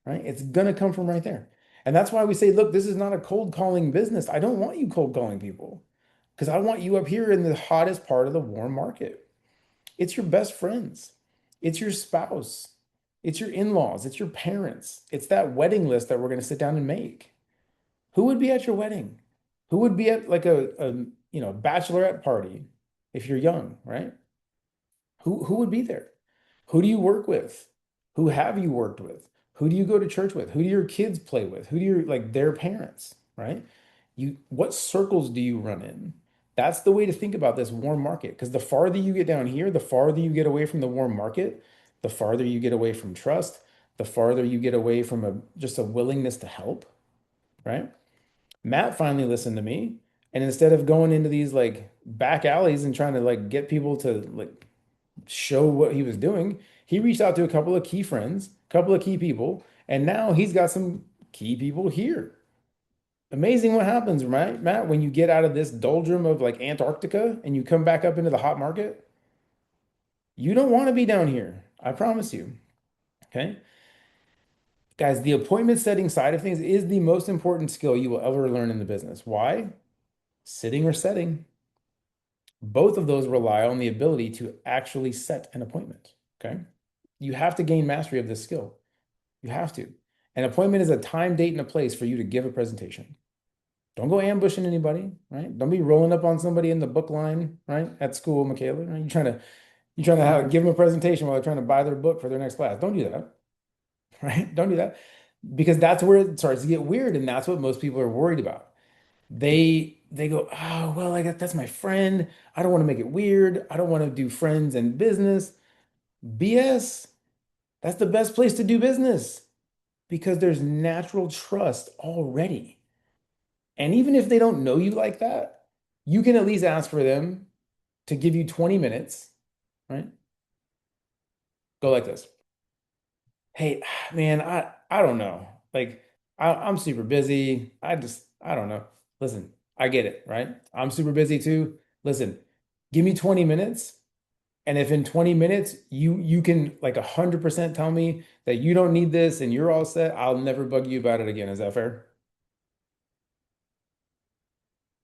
right? It's going to come from right there. And that's why we say, look, this is not a cold calling business. I don't want you cold calling people because I want you up here in the hottest part of the warm market. It's your best friends, it's your spouse, it's your in-laws, it's your parents. It's that wedding list that we're going to sit down and make. Who would be at your wedding? Who would be at like a bachelorette party if you're young, right? Who would be there? Who do you work with? Who have you worked with? Who do you go to church with? Who do your kids play with? Who do your like their parents, right? What circles do you run in? That's the way to think about this warm market. Because the farther you get down here, the farther you get away from the warm market, the farther you get away from trust, the farther you get away from just a willingness to help, right? Matt finally listened to me. And instead of going into these like back alleys and trying to like get people to like show what he was doing, he reached out to a couple of key friends, a couple of key people, and now he's got some key people here. Amazing what happens, right, Matt, when you get out of this doldrum of like Antarctica and you come back up into the hot market. You don't want to be down here. I promise you. Okay. Guys, the appointment setting side of things is the most important skill you will ever learn in the business. Why? Sitting or setting. Both of those rely on the ability to actually set an appointment. Okay. You have to gain mastery of this skill. You have to. An appointment is a time, date, and a place for you to give a presentation. Don't go ambushing anybody, right? Don't be rolling up on somebody in the book line, right? At school, Michaela, right? Give them a presentation while they're trying to buy their book for their next class. Don't do that, right? Don't do that because that's where it starts to get weird, and that's what most people are worried about. They go, oh, well, that's my friend. I don't want to make it weird. I don't want to do friends and business. BS. That's the best place to do business because there's natural trust already. And even if they don't know you like that, you can at least ask for them to give you 20 minutes, right? Go like this. Hey, man, I don't know. Like I'm super busy. I don't know. Listen, I get it, right? I'm super busy too. Listen, give me 20 minutes. And if in 20 minutes you can like 100% tell me that you don't need this and you're all set, I'll never bug you about it again. Is that fair?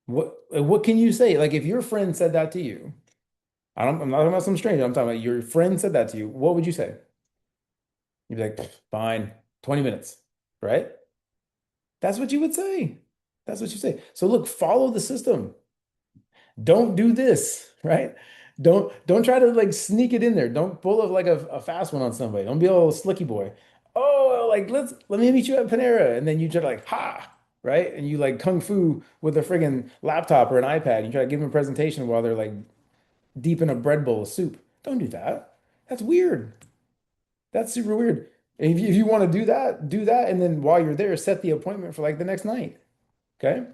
What can you say? Like if your friend said that to you, I'm not talking about some stranger. I'm talking about your friend said that to you. What would you say? You'd be like, "Pff, fine, 20 minutes, right? That's what you would say. That's what you say. So look, follow the system. Don't do this, right? Don't try to like sneak it in there. Don't pull up like a fast one on somebody. Don't be all slicky boy. Oh, like let me meet you at Panera. And then you try to like, ha, right? And you like kung fu with a friggin' laptop or an iPad. You try to give them a presentation while they're like deep in a bread bowl of soup. Don't do that. That's weird. That's super weird. And if you want to do that. And then while you're there, set the appointment for like the next night. Okay.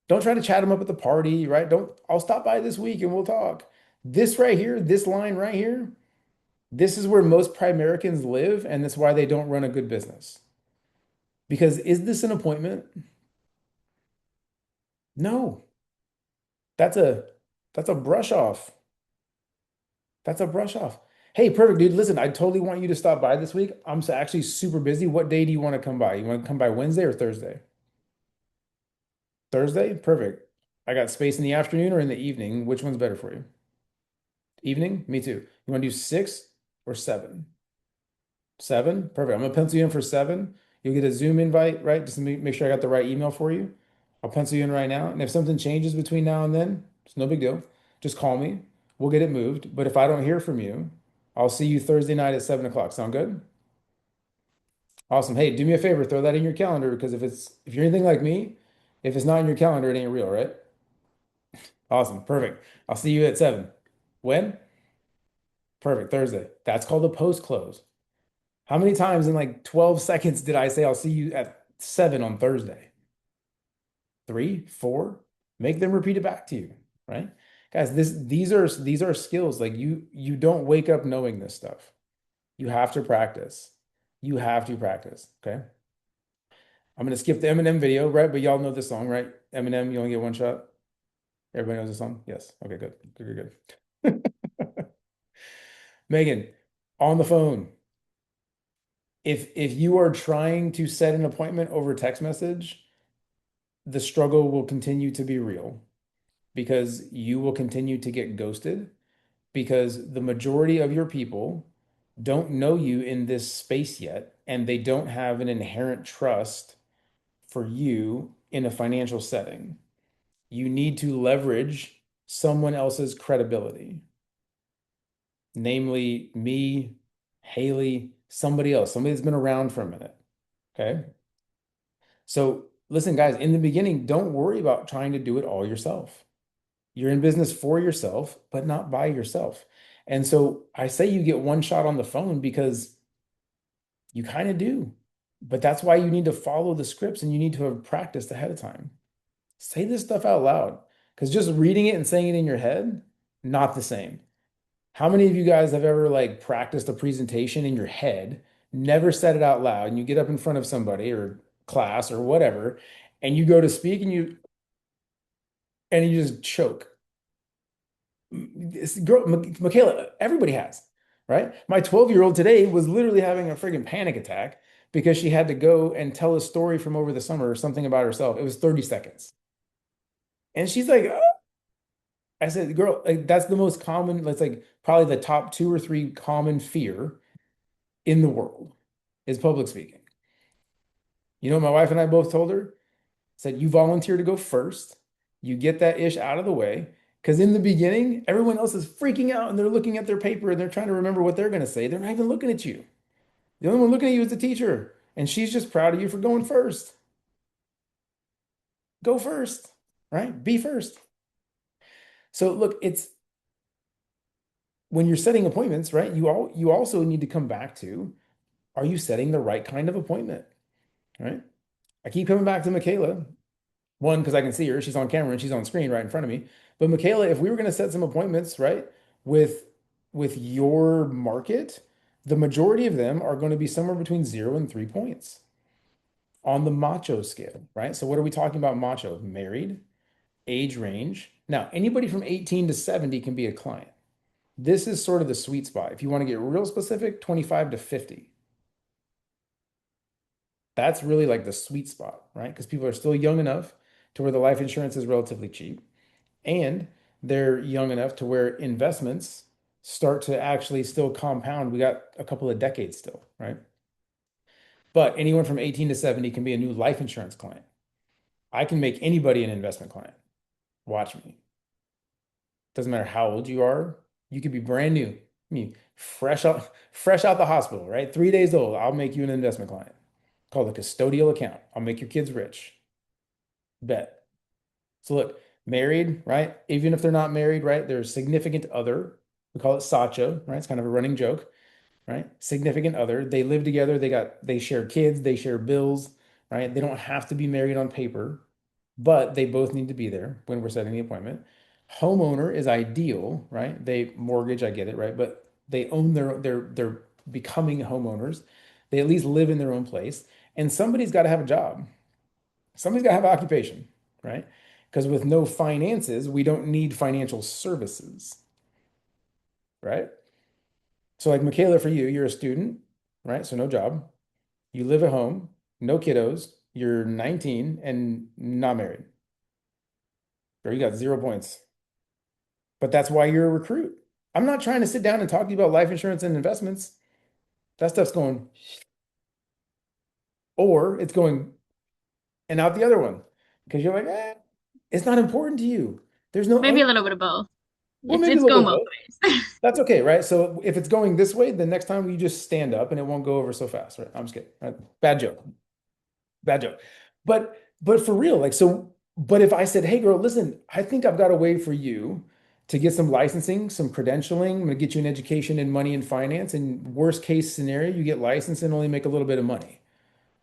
Don't try to chat them up at the party, right? I'll stop by this week and we'll talk. This right here, this line right here, this is where most Primericans live, and that's why they don't run a good business. Because is this an appointment? No. That's a that's a brush off. That's a brush off. Hey, perfect, dude. Listen, I totally want you to stop by this week. Actually super busy. What day do you want to come by? You want to come by Wednesday or Thursday? Thursday? Perfect. I got space in the afternoon or in the evening. Which one's better for you? Evening? Me too. You want to do 6 or 7? 7? Perfect. I'm gonna pencil you in for 7. You'll get a Zoom invite, right? Just to make sure I got the right email for you. I'll pencil you in right now. And if something changes between now and then, it's no big deal. Just call me. We'll get it moved. But if I don't hear from you, I'll see you Thursday night at 7 o'clock. Sound good? Awesome. Hey, do me a favor, throw that in your calendar because if you're anything like me, if it's not in your calendar, it ain't real, right? Awesome. Perfect. I'll see you at 7. When? Perfect. Thursday. That's called a post close. How many times in like 12 seconds did I say I'll see you at 7 on Thursday? 3, 4? Make them repeat it back to you, right? Guys, these are skills. Like you don't wake up knowing this stuff. You have to practice. You have to practice, okay? I'm gonna skip the Eminem video, right? But y'all know this song, right? Eminem, you only get one shot. Everybody knows the song? Yes. Okay, good. Good, good, good. Megan, on the phone. If you are trying to set an appointment over text message, the struggle will continue to be real because you will continue to get ghosted because the majority of your people don't know you in this space yet, and they don't have an inherent trust for you in a financial setting. You need to leverage someone else's credibility, namely me, Haley, somebody else, somebody that's been around for a minute. Okay. So listen, guys, in the beginning, don't worry about trying to do it all yourself. You're in business for yourself, but not by yourself. And so I say you get one shot on the phone because you kind of do. But that's why you need to follow the scripts and you need to have practiced ahead of time. Say this stuff out loud because just reading it and saying it in your head, not the same. How many of you guys have ever like practiced a presentation in your head, never said it out loud, and you get up in front of somebody or class or whatever, and you go to speak and you just choke? Girl, Michaela, everybody has, right? My 12-year-old today was literally having a friggin' panic attack because she had to go and tell a story from over the summer or something about herself. It was 30 seconds. And she's like, "Oh." I said, girl, like that's the most common, that's like probably the top two or three common fear in the world is public speaking. You know, my wife and I both told her, said, you volunteer to go first. You get that ish out of the way. Because in the beginning, everyone else is freaking out and they're looking at their paper and they're trying to remember what they're going to say. They're not even looking at you. The only one looking at you is the teacher. And she's just proud of you for going first. Go first, right? Be first. So look, it's when you're setting appointments, right? You also need to come back to, are you setting the right kind of appointment, right? I keep coming back to Michaela. One, because I can see her, she's on camera and she's on screen right in front of me. But Michaela, if we were going to set some appointments, right, with your market, the majority of them are going to be somewhere between 0 and 3 points on the macho scale, right? So what are we talking about macho? Married, age range. Now, anybody from 18 to 70 can be a client. This is sort of the sweet spot. If you want to get real specific, 25 to 50. That's really like the sweet spot, right? Because people are still young enough to where the life insurance is relatively cheap, and they're young enough to where investments start to actually still compound. We got a couple of decades still, right? But anyone from 18 to 70 can be a new life insurance client. I can make anybody an investment client. Watch me. Doesn't matter how old you are. You could be brand new. I mean, fresh out the hospital, right? 3 days old. I'll make you an investment client. Called a custodial account. I'll make your kids rich. Bet. So look, married, right? Even if they're not married, right? There's significant other. We call it Sacho, right? It's kind of a running joke, right? Significant other. They live together. They share kids. They share bills, right? They don't have to be married on paper, but they both need to be there when we're setting the appointment. Homeowner is ideal, right? They mortgage, I get it, right? But they own they're becoming homeowners. They at least live in their own place. And somebody's got to have a job. Somebody's got to have occupation, right? Because with no finances, we don't need financial services, right? So, like Michaela, for you, you're a student, right? So, no job. You live at home, no kiddos. You're 19 and not married. Or you got 0 points. But that's why you're a recruit. I'm not trying to sit down and talk to you about life insurance and investments. That stuff's going, or it's going and out the other one because you're like, it's not important to you. There's no, Maybe a little bit of both. well, It's maybe a it's little going bit of both both. ways. That's okay, right? So if it's going this way, the next time you just stand up and it won't go over so fast, right? I'm just kidding. Right? Bad joke. Bad joke. But for real, like so, but if I said, hey girl, listen, I think I've got a way for you to get some licensing, some credentialing, I'm gonna get you an education in money and finance, and worst case scenario, you get licensed and only make a little bit of money.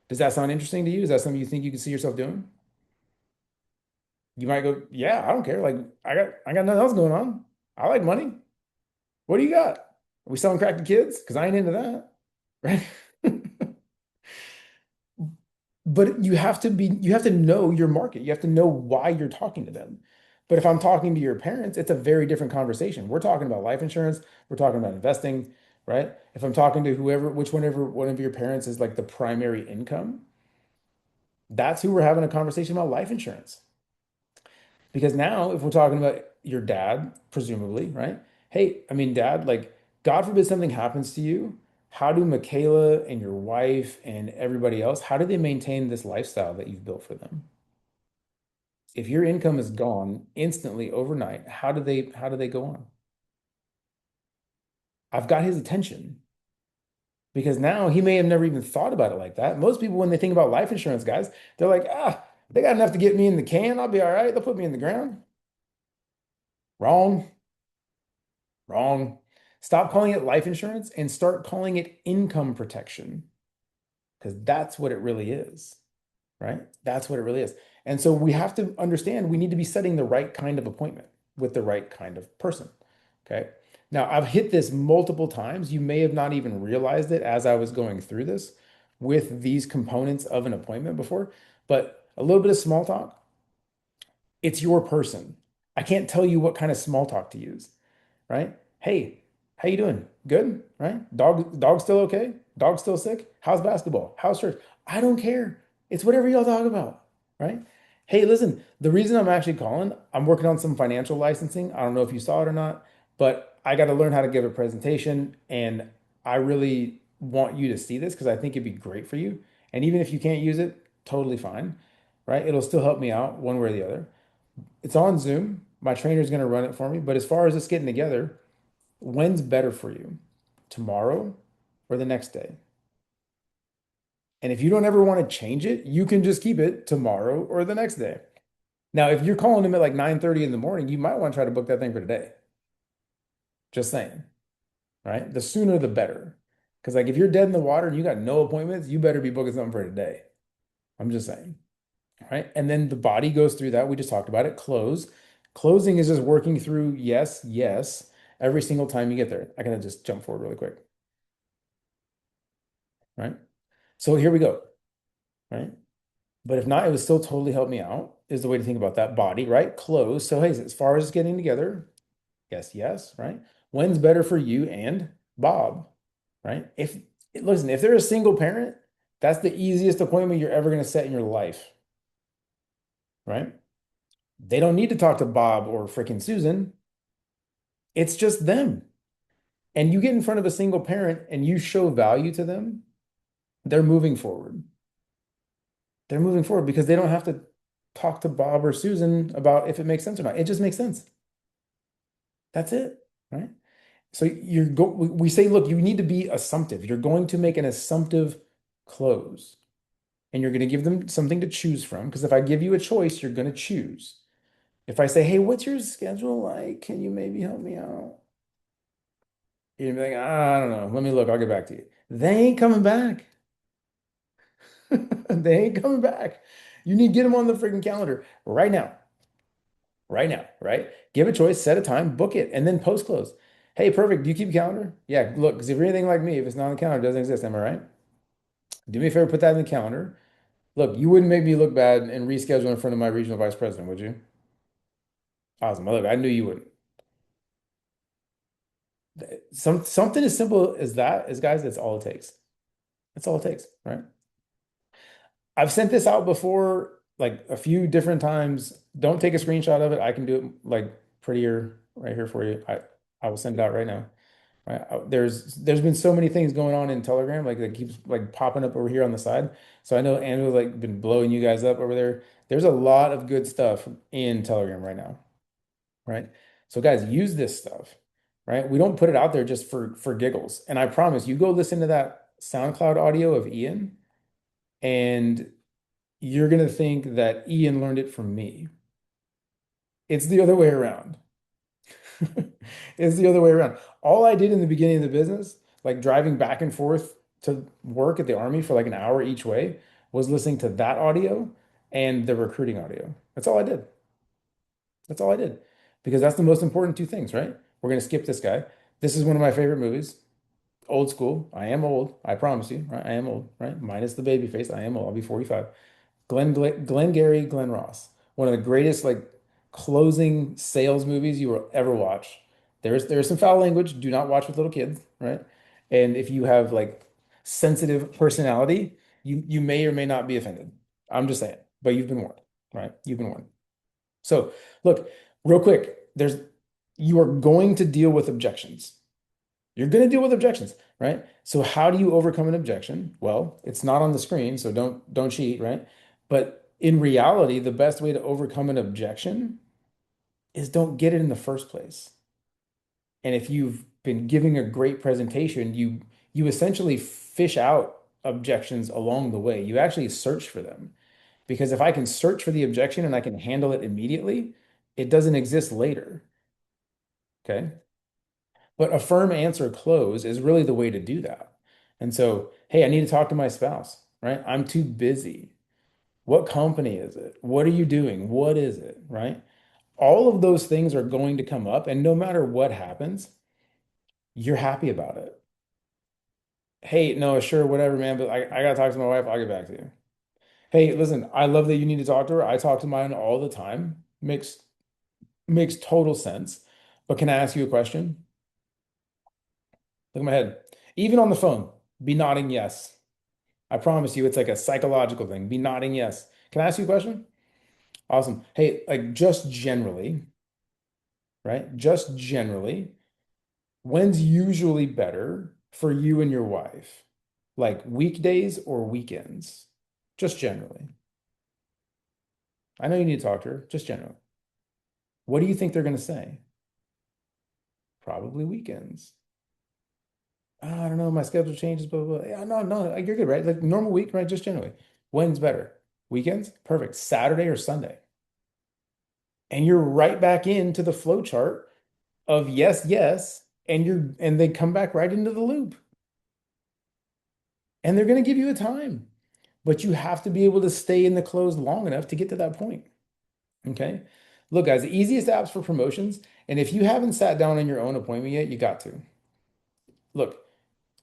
Does that sound interesting to you? Is that something you think you can see yourself doing? You might go, yeah, I don't care. Like I got nothing else going on. I like money. What do you got? Are we selling crack to kids? Because I ain't into that. Right? But you have to know your market. You have to know why you're talking to them. But if I'm talking to your parents, it's a very different conversation. We're talking about life insurance, we're talking about investing, right? If I'm talking to whenever one of your parents is like the primary income, that's who we're having a conversation about life insurance. Because now, if we're talking about your dad, presumably, right? Hey, I mean, dad, like, God forbid something happens to you. How do Michaela and your wife and everybody else, how do they maintain this lifestyle that you've built for them? If your income is gone instantly overnight, how do they go on? I've got his attention because now he may have never even thought about it like that. Most people, when they think about life insurance, guys, they're like, they got enough to get me in the can. I'll be all right. They'll put me in the ground. Wrong. Wrong. Stop calling it life insurance and start calling it income protection because that's what it really is, right? That's what it really is. And so we have to understand we need to be setting the right kind of appointment with the right kind of person. Okay. Now, I've hit this multiple times. You may have not even realized it as I was going through this with these components of an appointment before, but a little bit of small talk. It's your person. I can't tell you what kind of small talk to use, right? Hey, how you doing? Good, right? Dog still okay? Dog still sick? How's basketball? How's church? I don't care. It's whatever y'all talk about, right? Hey, listen, the reason I'm actually calling, I'm working on some financial licensing. I don't know if you saw it or not, but I got to learn how to give a presentation, and I really want you to see this because I think it'd be great for you. And even if you can't use it, totally fine, right? It'll still help me out one way or the other. It's on Zoom. My trainer's going to run it for me. But as far as us getting together, when's better for you? Tomorrow or the next day? And if you don't ever want to change it, you can just keep it tomorrow or the next day. Now, if you're calling him at like 9:30 in the morning, you might want to try to book that thing for today. Just saying, right? The sooner the better. Because like if you're dead in the water and you got no appointments, you better be booking something for today. I'm just saying. All right. And then the body goes through that. We just talked about it. Close. Closing is just working through yes, yes, every single time you get there. I gotta just jump forward really quick. Right. So here we go. Right. But if not, it would still totally help me out, is the way to think about that body, right? Close. So, hey, as far as getting together, yes, yes, right? When's better for you and Bob, right? Listen, if they're a single parent, that's the easiest appointment you're ever going to set in your life, right? They don't need to talk to Bob or freaking Susan. It's just them. And you get in front of a single parent and you show value to them, they're moving forward. They're moving forward because they don't have to talk to Bob or Susan about if it makes sense or not. It just makes sense. That's it, right? So we say, look, you need to be assumptive. You're going to make an assumptive close, and you're going to give them something to choose from. Because if I give you a choice, you're going to choose. If I say, hey, what's your schedule like? Can you maybe help me out? You're gonna be like, I don't know. Let me look. I'll get back to you. They ain't coming back. They ain't coming back. You need to get them on the freaking calendar right now. Right now, right? Give a choice, set a time, book it, and then post close. Hey, perfect. Do you keep a calendar? Yeah, look, because if you're anything like me, if it's not on the calendar, it doesn't exist. Am I right? Do me a favor, put that in the calendar. Look, you wouldn't make me look bad and reschedule in front of my regional vice president, would you? Awesome. Look, I knew you wouldn't. Something as simple as that is, guys, that's all it takes. That's all it takes, right? I've sent this out before, like a few different times. Don't take a screenshot of it. I can do it like prettier right here for you. I will send it out right now. Right. There's been so many things going on in Telegram, like that keeps like popping up over here on the side. So I know Andrew like been blowing you guys up over there. There's a lot of good stuff in Telegram right now, right? So guys, use this stuff, right? We don't put it out there just for giggles. And I promise you go listen to that SoundCloud audio of Ian, and you're gonna think that Ian learned it from me. It's the other way around. It's the other way around. All I did in the beginning of the business, like driving back and forth to work at the Army for like an hour each way, was listening to that audio and the recruiting audio. That's all I did. That's all I did. Because that's the most important two things, right? We're going to skip this guy. This is one of my favorite movies. Old school. I am old. I promise you, right? I am old, right? Minus the baby face. I am old. I'll be 45. Glengarry Glen Ross. One of the greatest like closing sales movies you will ever watch. There's some foul language. Do not watch with little kids, right? And if you have like sensitive personality, you may or may not be offended. I'm just saying, but you've been warned, right? You've been warned. So look, real quick, you are going to deal with objections. You're going to deal with objections, right? So how do you overcome an objection? Well, it's not on the screen, so don't cheat, right? But in reality, the best way to overcome an objection is don't get it in the first place. And if you've been giving a great presentation, you essentially fish out objections along the way. You actually search for them. Because if I can search for the objection and I can handle it immediately, it doesn't exist later. Okay. But a firm answer close is really the way to do that. And so, hey, I need to talk to my spouse, right? I'm too busy. What company is it? What are you doing? What is it, right? All of those things are going to come up, and no matter what happens, you're happy about it. Hey, no, sure, whatever, man, but I gotta talk to my wife. I'll get back to you. Hey, listen, I love that you need to talk to her. I talk to mine all the time. Makes total sense. But can I ask you a question? Look at my head. Even on the phone, Be nodding yes. I promise you, it's like a psychological thing. Be nodding yes. Can I ask you a question? Awesome. Hey, like just generally, right? Just generally, when's usually better for you and your wife? Like weekdays or weekends? Just generally. I know you need to talk to her, just generally. What do you think they're going to say? Probably weekends. "Oh, I don't know, my schedule changes, blah, blah, blah." Yeah, no, no, like, you're good, right? Like normal week, right? Just generally. When's better? Weekends? Perfect. Saturday or Sunday? And you're right back into the flow chart of yes, yes, and they come back right into the loop. And they're going to give you a time, but you have to be able to stay in the close long enough to get to that point. Okay. Look, guys, the easiest apps for promotions, and if you haven't sat down on your own appointment yet, you got to. Look,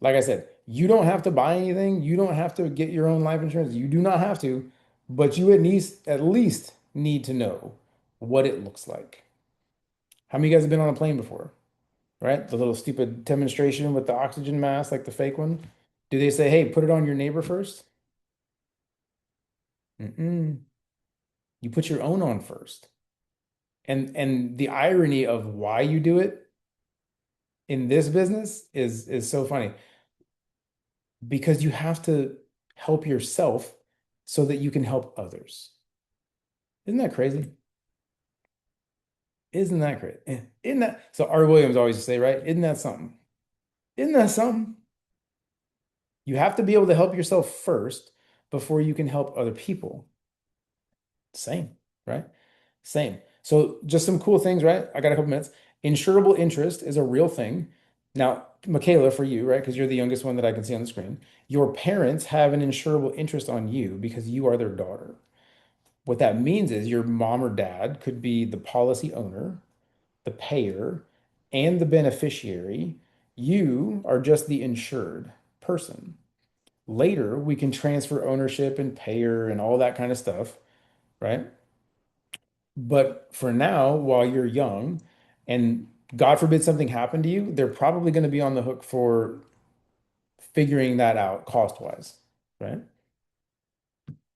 like I said, you don't have to buy anything. You don't have to get your own life insurance. You do not have to, but you at least need to know what it looks like. How many of you guys have been on a plane before? Right? The little stupid demonstration with the oxygen mask, like the fake one. Do they say, hey, put it on your neighbor first? Mm-mm. You put your own on first. And the irony of why you do it in this business is so funny because you have to help yourself so that you can help others. Isn't that crazy? Isn't that great? Isn't that so? R. Williams always used to say, right? Isn't that something? Isn't that something? You have to be able to help yourself first before you can help other people. Same, right? Same. So just some cool things, right? I got a couple minutes. Insurable interest is a real thing. Now, Michaela, for you, right? Because you're the youngest one that I can see on the screen. Your parents have an insurable interest on you because you are their daughter. What that means is your mom or dad could be the policy owner, the payer, and the beneficiary. You are just the insured person. Later, we can transfer ownership and payer and all that kind of stuff, right? But for now, while you're young, and God forbid something happened to you, they're probably going to be on the hook for figuring that out cost wise, right?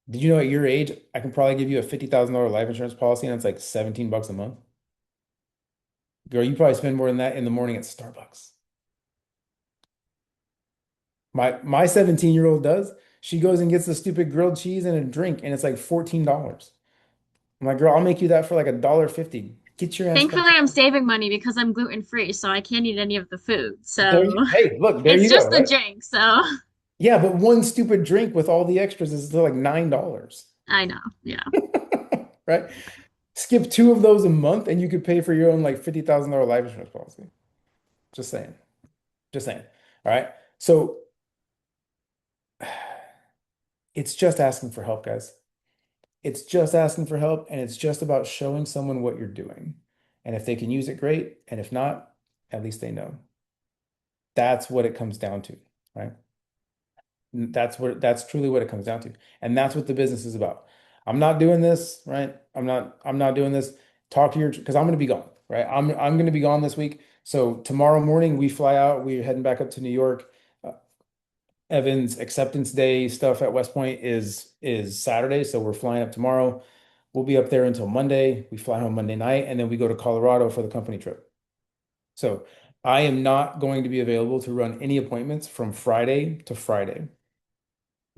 Did you know at your age, I can probably give you a $50,000 life insurance policy and it's like 17 bucks a month? Girl, you probably spend more than that in the morning at Starbucks. My 17-year-old does. She goes and gets the stupid grilled cheese and a drink, and it's like $14. I'm like, girl, I'll make you that for like $1.50. Get your ass back. Thankfully, I'm saving money because I'm gluten free, so I can't eat any of the food. There So hey, look, there it's you go, just the right? drink. So Yeah, but one stupid drink with all the extras is still like $9, I know. Yeah. right? Skip two of those a month and you could pay for your own like $50,000 life insurance policy. Just saying. Just saying. All right. So it's just asking for help, guys. It's just asking for help, and it's just about showing someone what you're doing. And if they can use it, great. And if not, at least they know. That's what it comes down to, right? That's truly what it comes down to. And that's what the business is about. I'm not doing this, right? I'm not doing this. Talk to your because I'm gonna be gone, right? I'm gonna be gone this week. So tomorrow morning we fly out. We're heading back up to New York. Evan's acceptance day stuff at West Point is Saturday, so we're flying up tomorrow. We'll be up there until Monday. We fly home Monday night, and then we go to Colorado for the company trip. So I am not going to be available to run any appointments from Friday to Friday.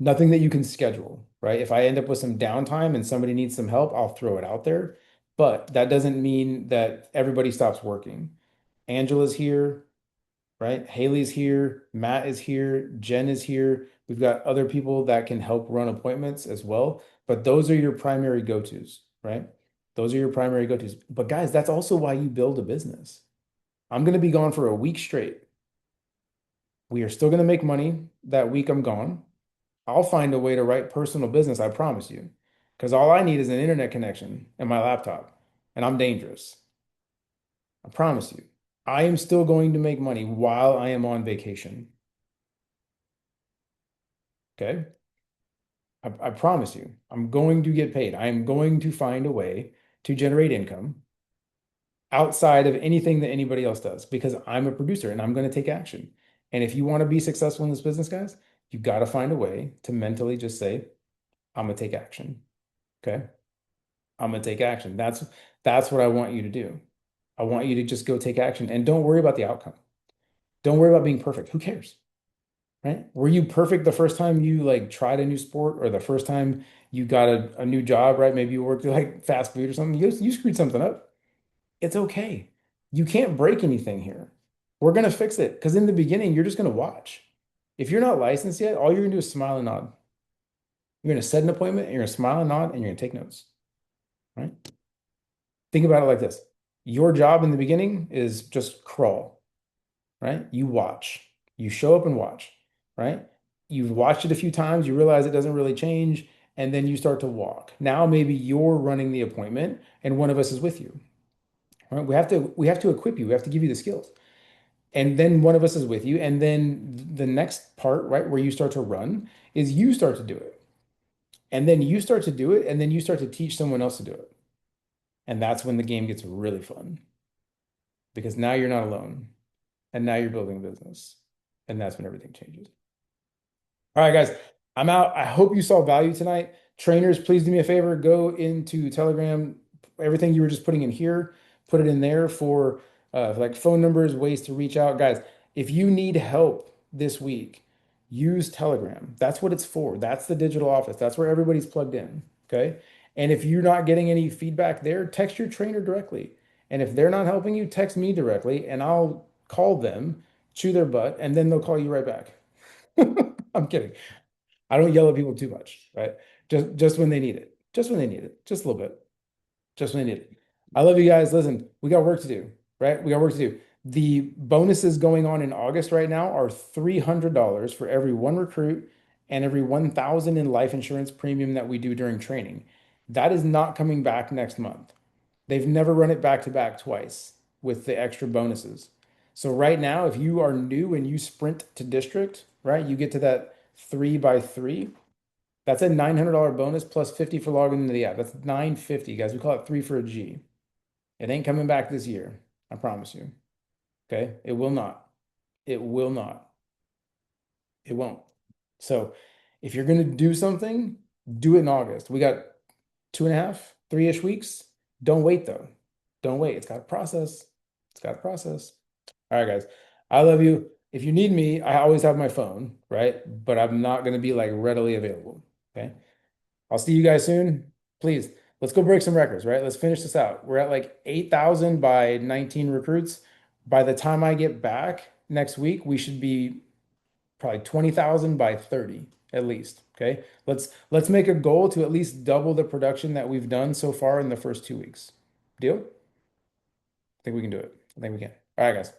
Nothing that you can schedule, right? If I end up with some downtime and somebody needs some help, I'll throw it out there. But that doesn't mean that everybody stops working. Angela's here, right? Haley's here, Matt is here, Jen is here. We've got other people that can help run appointments as well. But those are your primary go-tos, right? Those are your primary go-tos. But guys, that's also why you build a business. I'm going to be gone for a week straight. We are still going to make money that week I'm gone. I'll find a way to write personal business, I promise you. Because all I need is an internet connection and my laptop, and I'm dangerous. I promise you. I am still going to make money while I am on vacation. Okay? I promise you. I'm going to get paid. I am going to find a way to generate income outside of anything that anybody else does because I'm a producer and I'm going to take action. And if you want to be successful in this business, guys, you got to find a way to mentally just say, I'm gonna take action. Okay. I'm gonna take action. That's what I want you to do. I want you to just go take action and don't worry about the outcome. Don't worry about being perfect. Who cares? Right? Were you perfect the first time you like tried a new sport or the first time you got a new job, right? Maybe you worked like fast food or something. You screwed something up. It's okay. You can't break anything here. We're gonna fix it because in the beginning, you're just gonna watch. If you're not licensed yet, all you're gonna do is smile and nod. You're gonna set an appointment and you're gonna smile and nod and you're gonna take notes. Right? Think about it like this. Your job in the beginning is just crawl, right? You watch. You show up and watch, right? You've watched it a few times, you realize it doesn't really change, and then you start to walk. Now maybe you're running the appointment and one of us is with you. Right? We have to equip you. We have to give you the skills. And then one of us is with you, and then the next part, right, where you start to run is you start to do it. And then you start to do it, and then you start to teach someone else to do it. And that's when the game gets really fun because now you're not alone and now you're building a business. And that's when everything changes. All right, guys, I'm out. I hope you saw value tonight. Trainers, please do me a favor. Go into Telegram. Everything you were just putting in here, put it in there for like phone numbers, ways to reach out. Guys, if you need help this week, use Telegram. That's what it's for. That's the digital office. That's where everybody's plugged in. Okay. And if you're not getting any feedback there, text your trainer directly. And if they're not helping you, text me directly and I'll call them, chew their butt, and then they'll call you right back. I'm kidding. I don't yell at people too much, right? Just when they need it. Just when they need it. Just a little bit. Just when they need it. I love you guys. Listen, we got work to do, right? We got work to do. The bonuses going on in August right now are $300 for every one recruit and every 1,000 in life insurance premium that we do during training. That is not coming back next month. They've never run it back to back twice with the extra bonuses. So right now, if you are new and you sprint to district, right, you get to that 3x3. That's a $900 bonus plus 50 for logging into the app. That's $950, guys. We call it 3 for a G. It ain't coming back this year. I promise you. Okay? It will not. It will not. It won't. So if you're going to do something, do it in August. We got 2.5, 3-ish weeks. Don't wait though. Don't wait. It's got a process. It's got a process. All right, guys. I love you. If you need me, I always have my phone, right? But I'm not going to be like readily available. Okay. I'll see you guys soon. Please, let's go break some records, right? Let's finish this out. We're at like 8,000 by 19 recruits. By the time I get back next week, we should be probably 20,000 by 30 at least. Okay. Let's make a goal to at least double the production that we've done so far in the first 2 weeks. Deal? I think we can do it. I think we can. All right, guys.